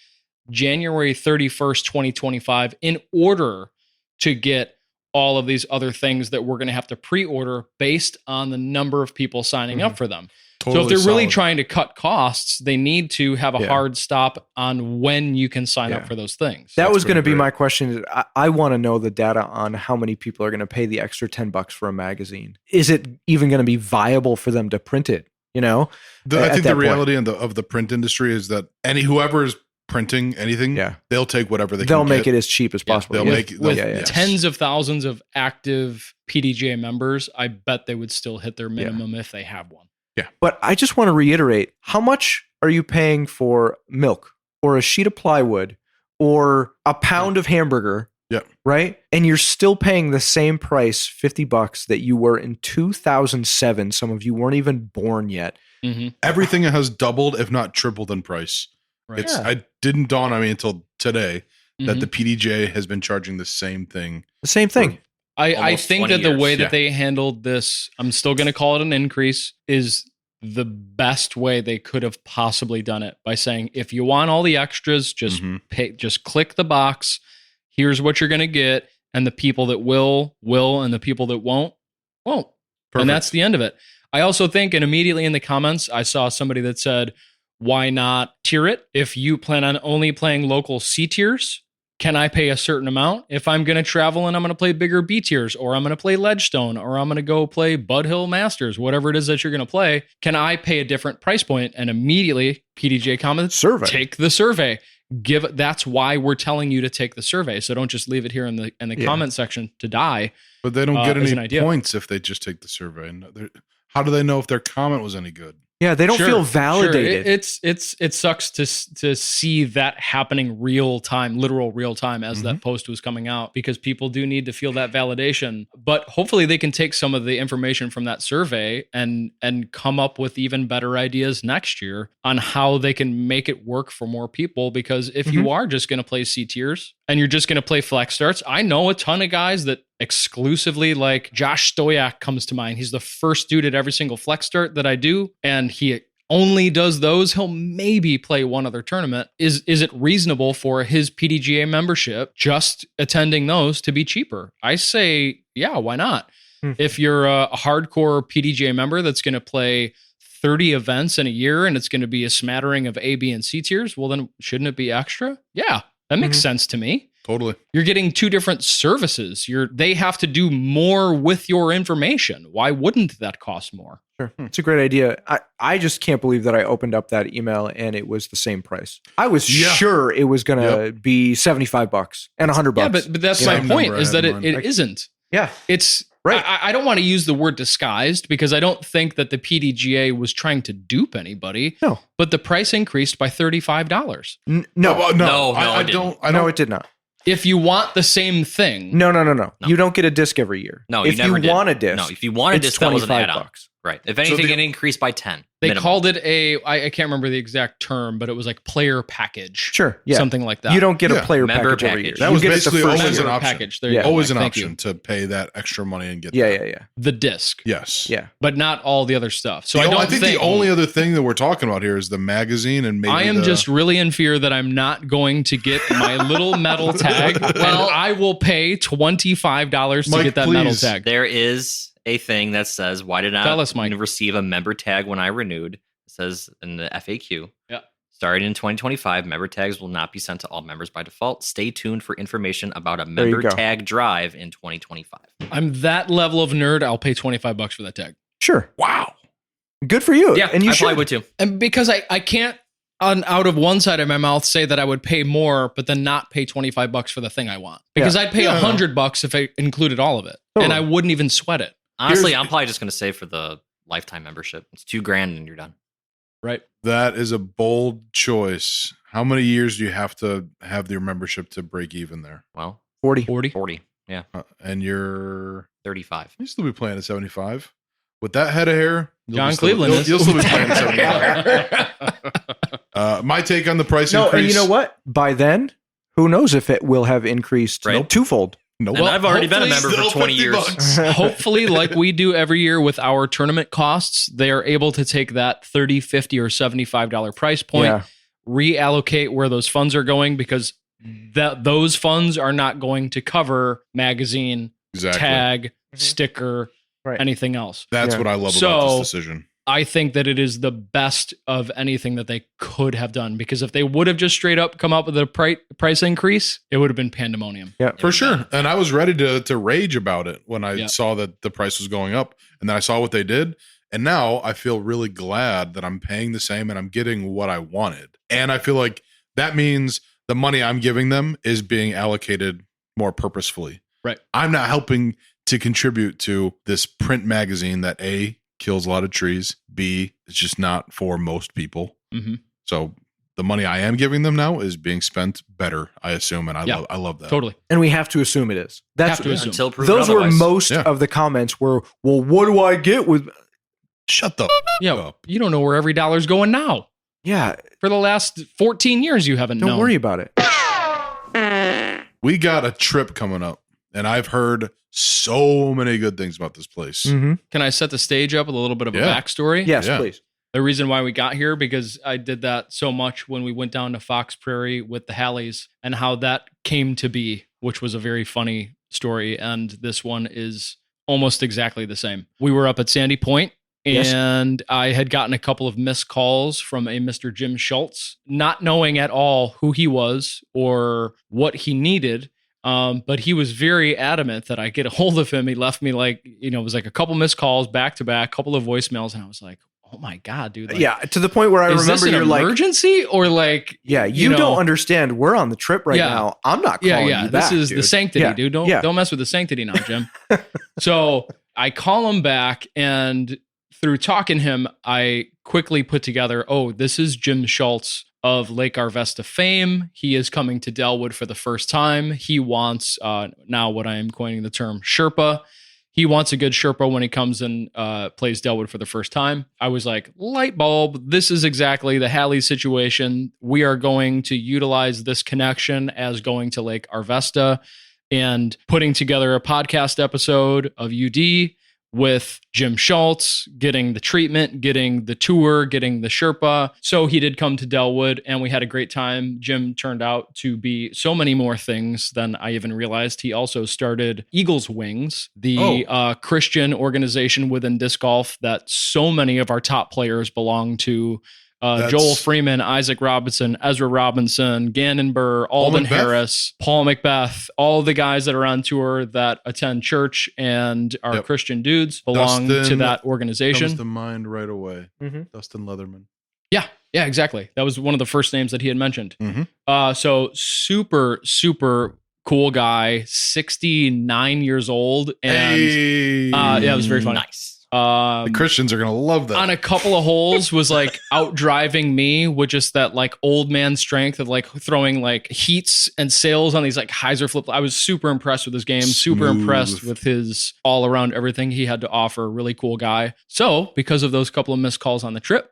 January 31st, 2025 in order to get all of these other things that we're going to have to pre-order based on the number of people signing up for them. Totally so if they're really solid. trying to cut costs, they need to have a Yeah. hard stop on when you can sign up Yeah. for those things. That That's was going to pretty be great. my question. I want to know the data on how many people are going to pay the extra $10 for a magazine. Is it even going to be viable for them to print it? I at think the that point. reality of the print industry is that whoever is printing anything, Yeah. they'll take whatever they They'll can make get. it as cheap as possible. they'll Yeah. make it- with they'll- yes. tens of thousands of active PDGA members, I bet they would still hit their minimum if they have one. But I just want to reiterate, how much are you paying for milk or a sheet of plywood or a pound of hamburger? Yeah. Right? And you're still paying the same price, $50, that you were in 2007. Some of you weren't even born yet. Mm-hmm. Everything has doubled, if not tripled in price. Right. It's Yeah. I didn't dawn on me until today that Mhm. the PDJ has been charging the same thing. The same thing. I Almost think 20 that the years. way that Yeah. they handled this, I'm still going to call it an increase, is the best way they could have possibly done it by saying, if you want all the extras, just Mhm. pay, just click the box. Here's what you're going to get. And the people that will, and the people that won't. Perfect. And that's the end of it. I also think, and immediately in the comments, I saw somebody that said, why not tier it? If you plan on only playing local C tiers, can I pay a certain amount? If I'm going to travel and I'm going to play bigger B tiers, or I'm going to play Ledgestone, or I'm going to go play Bud Hill Masters, whatever it is that you're going to play, can I pay a different price point? And immediately PDJ comments, Survey. take the survey. That's why we're telling you to take the survey. So don't just leave it here in the Yeah. comment section to die. But they don't get as an any idea. points if they just take the survey. And how do they know if their comment was any good? Yeah, they don't Sure, feel sure. validated. It sucks to see that happening literal real time as that post was coming out, because people do need to feel that validation. But hopefully they can take some of the information from that survey and come up with even better ideas next year on how they can make it work for more people. Because if you are just going to play C tiers and you're just going to play flex starts, I know a ton of guys that exclusively, like Josh Stoyak comes to mind. He's the first dude at every single flex start that I do, and he only does those. He'll maybe play one other tournament. Is it reasonable for his PDGA membership, just attending those, to be cheaper? I say, yeah, why not? If you're a hardcore PDGA member that's going to play 30 events in a year and it's going to be a smattering of A, B, and C tiers, well, then shouldn't it be extra? Yeah, that makes sense to me. Totally. You're getting two different services. They have to do more with your information. Why wouldn't that cost more? Sure. It's a great idea. I just can't believe that I opened up that email and it was the same price. I was sure it was going to be $75 and $100. Yeah, but that's my Same point, number I is had that in mind. it isn't. Yeah. It's Right. I don't want to use the word disguised, because I don't think that the PDGA was trying to dupe anybody. No. But the price increased by $35. No. No, I it don't. No, it did not. If you want the same thing, No. You don't get a disc every year. No, you if never you did. want a disc, No, if you want a it's disc, that was an $25. add-on. Right. If anything, it increased by 10. they minimum. called it I can't remember the exact term, but it was like player package. Sure. Yeah. Something like that. You don't get Yeah. a player Member package every year. package. That You was get it the basically first always year. an option. package. There Yeah. you go. Always an Thank option you. to pay that extra money and get Yeah, that. yeah. The disc. Yes. Yeah. But not all the other stuff. So I I think the only other thing that we're talking about here is the magazine, and maybe I am just really in fear that I'm not going to get my little metal tag. Well, I will pay $25 to Mike, get that metal please. tag. There is a thing that says, why did Tell I us, Mike. receive a member tag when I renewed? It says in the FAQ. Yeah. Starting in 2025, member tags will not be sent to all members by default. Stay tuned for information about a you member go. tag drive in 2025. I'm that level of nerd. I'll pay $25 for that tag. Sure. wow. Good for you. Yeah, and you I should. probably would too. And because I can't out of one side of my mouth say that I would pay more, but then not pay $25 for the thing I want. Because I'd pay $100 if I included all of it. And I wouldn't even sweat it. Honestly, I'm probably just going to say for the lifetime membership. It's $2,000 and you're done. Right. That is a bold choice. How many years do you have to have your membership to break even there? Well, 40. 40. Yeah. And you're 35. you still be playing at 75 with that head of hair. John Cleveland is. You'll still be playing at 75. My take on the price No, increase. and you know what? By then, who knows if it will have increased Right. twofold. Nope. And I've already been a member Still for 20 $50 years. bucks. Hopefully, like we do every year with our tournament costs, they are able to take that $30, $50, or $75 price point, Yeah. reallocate where those funds are going, because those funds are not going to cover magazine, Exactly. tag, sticker, Right. anything else. That's Yeah. what I love about So- this decision. I think that it is the best of anything that they could have done, because if they would have just straight up come up with a price increase, it would have been pandemonium. Yeah. For sure. And I was ready to rage about it when I Yeah. saw that the price was going up, and then I saw what they did. And now I feel really glad that I'm paying the same and I'm getting what I wanted. And I feel like that means the money I'm giving them is being allocated more purposefully. Right. I'm not helping to contribute to this print magazine that A, kills a lot of trees, B, it's just not for most people. Mm-hmm. So the money I am giving them now is being spent better, I assume, and I love that. Totally. And we have to assume it is. That's Have to assume. Until proven those were otherwise. most Yeah. of the comments were, well, what do I get with? Shut the Yeah, up. you don't know where every dollar's going now. Yeah, For the last 14 years, you haven't don't known. worry about it. We got a trip coming up, and I've heard so many good things about this place. Mm-hmm. Can I set the stage up with a little bit of a Yeah. backstory? Yes, Yeah. please. The reason why we got here, because I did that so much when we went down to Fox Prairie with the Hallies, and how that came to be, which was a very funny story. And this one is almost exactly the same. We were up at Sandy Point, Yes. and I had gotten a couple of missed calls from a Mr. Jim Schultz, not knowing at all who he was or what he needed. But he was very adamant that I get a hold of him. He left me it was like a couple missed calls back to back, couple of voicemails. And I was like, oh my God, dude. Like, Yeah, to the point where I is this remember an you're like, emergency or like, yeah, you know- don't understand. We're on the trip right Yeah. now. I'm not calling yeah. you This back, is the dude. sanctity, Yeah. dude. Yeah. Don't mess with the sanctity now, Jim. So I call him back, and through talking to him, I quickly put together, oh, this is Jim Schultz of Lake Arvesta fame. He is coming to Delwood for the first time. He wants, now what I am coining the term Sherpa. He wants a good Sherpa when he comes and plays Delwood for the first time. I was like, light bulb, this is exactly the Halley situation. We are going to utilize this connection as going to Lake Arvesta and putting together a podcast episode of UD with Jim Schultz, getting the treatment, getting the tour, getting the Sherpa. So he did come to Delwood, and we had a great time. Jim turned out to be so many more things than I even realized. He also started Eagles Wings, the Christian organization within disc golf that so many of our top players belong to. Joel Freeman, Isaac Robinson, Ezra Robinson, Gannon Burr, Alden Macbeth? Harris, Paul Macbeth, all the guys that are on tour that attend church and are Yep. Christian dudes belong to Dustin that Comes organization. to mind right away. Mhm. Dustin Leatherman. Yeah, exactly. That was one of the first names that he had mentioned. Mhm. So super, super cool guy, 69 years old. And yeah, it was very funny. Nice. The Christians are gonna love that. On a couple of holes was like out driving me with just that like old man strength of like throwing like heats and sails on these like hyzer flip. I was super impressed with his game, super Smooth. impressed with his all around everything he had to offer. Really cool guy. So because of those couple of missed calls on the trip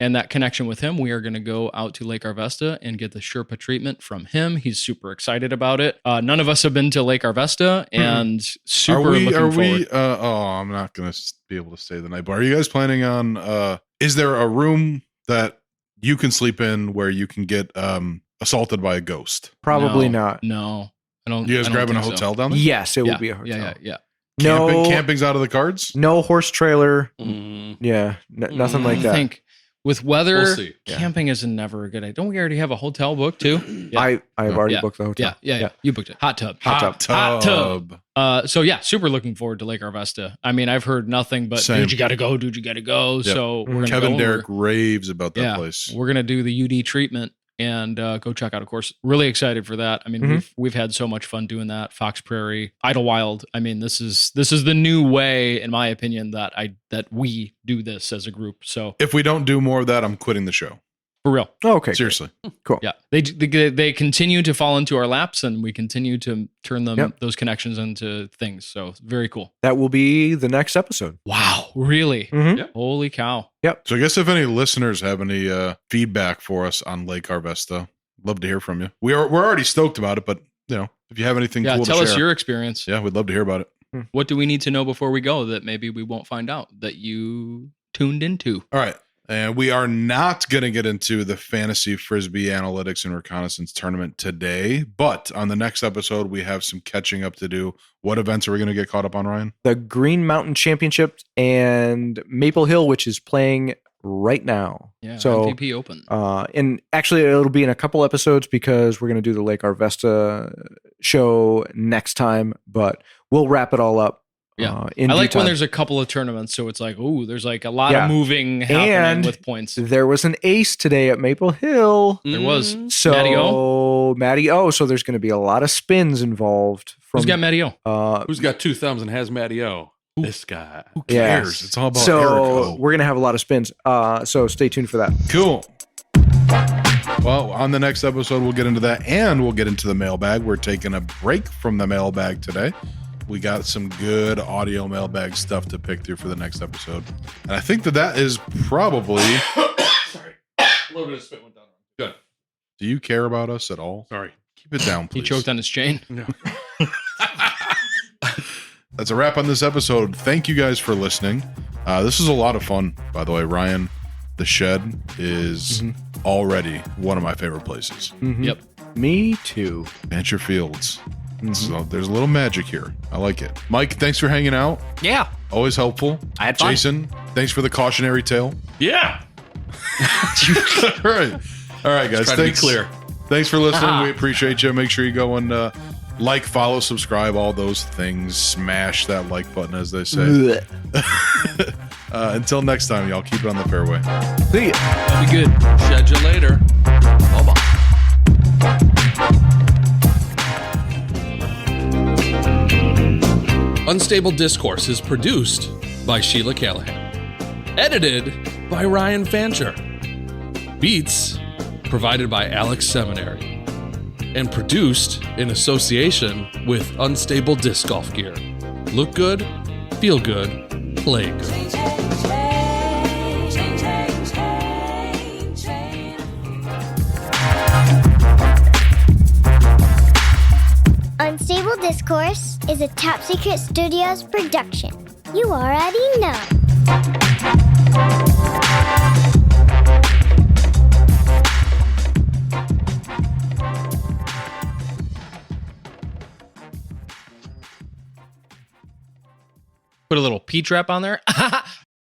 and that connection with him, we are going to go out to Lake Arvesta and get the Sherpa treatment from him. He's super excited about it. None of us have been to Lake Arvesta, and super looking forward. I'm not gonna be able to stay the night, but are you guys planning on is there a room that you can sleep in where you can get assaulted by a ghost? Probably No, not. No, I don't. You guys I don't grabbing a think so. hotel down there? Yes, it Yeah, would be a hotel. yeah. No, Camping's out of the cards? no horse trailer. Mm, Yeah, nothing like I that. think with weather, We'll see. camping is never a good idea. Don't we already have a hotel booked too? Yeah. I have already Yeah. booked the hotel. Yeah. You booked it. Hot tub. Hot tub. tub. So yeah, super looking forward to Lake Arvesta. I mean, I've heard nothing but Same. dude, you gotta go. Dude, you gotta go. Yep. So we're gonna Kevin go. Derrick raves about that Yeah, place. we're gonna do the UD treatment and go check out a course. Really excited for that. I mean, Mhm. we've had so much fun doing that. Fox Prairie, Idlewild. I mean, this is the new way, in my opinion, that we do this as a group. So If we don't do more of that, I'm quitting the show. for real. Oh, okay. Seriously. Cool. Yeah, they continue to fall into our laps, and we continue to turn them Yep. those connections into things. So very cool. That will be the next episode. Wow, really? Mhm. Yeah. Holy cow! So I guess if any listeners have any feedback for us on Lake Arvesta, love to hear from you. We're already stoked about it, but If you have anything Yeah, cool tell to us share, your experience. yeah, we'd love to hear about it. What do we need to know before we go that maybe we won't find out that you tuned into? All right. And we are not going to get into the fantasy frisbee analytics and reconnaissance tournament today, but on the next episode, we have some catching up to do. What events are we going to get caught up on, Ryan? The Green Mountain Championship and Maple Hill, which is playing right now. Yeah, so MVP Open. And actually, it'll be in a couple episodes because we're going to do the Lake Arvesta show next time, but we'll wrap it all up. Yeah, in I like due when time. there's a couple of tournaments, so it's like, oh, there's like a lot Yeah. of moving happening And with points. There was an ace today at Maple Hill. There was. So Matty O. So there's going to be a lot of spins involved. Who's got Matty O? Who's got 2 thumbs and has Matty O? This guy. Who Yeah. cares? It's all about So Eric O. we're going to have a lot of spins. So stay tuned for that. Cool. Well, on the next episode, we'll get into that and we'll get into the mailbag. We're taking a break from the mailbag today. We got some good audio mailbag stuff to pick through for the next episode. And I think that is probably... Sorry. A little bit of spit went down. Good. Do you care about us at all? Sorry. Keep it down, He please. choked on his chain. No. That's a wrap on this episode. Thank you guys for listening. This is a lot of fun, by the way. Ryan, the shed is already one of my favorite places. Mhm. Yep. Me too. Fancher Fields. So there's a little magic here. I like it. Mike, thanks for hanging out. Yeah. Always helpful. I had fun. Jason, thanks for the cautionary tale. Yeah. All right. All right, guys. Trying to be Thanks. clear. Thanks for listening. Ah. We appreciate you. Make sure you go and like, follow, subscribe, all those things. Smash that like button, as they say. Blech. Until next time, y'all, keep it on the fairway. See ya. That'll be good. Shed you later. Bye-bye. Unstable Discourse is produced by Sheila Callahan. Edited by Ryan Fancher. Beats provided by Alex Seminary. And produced in association with Unstable Disc Golf Gear. Look good, feel good, play good. Unstable Discourse is a Top Secret Studios production. You already know. Put a little P trap on there.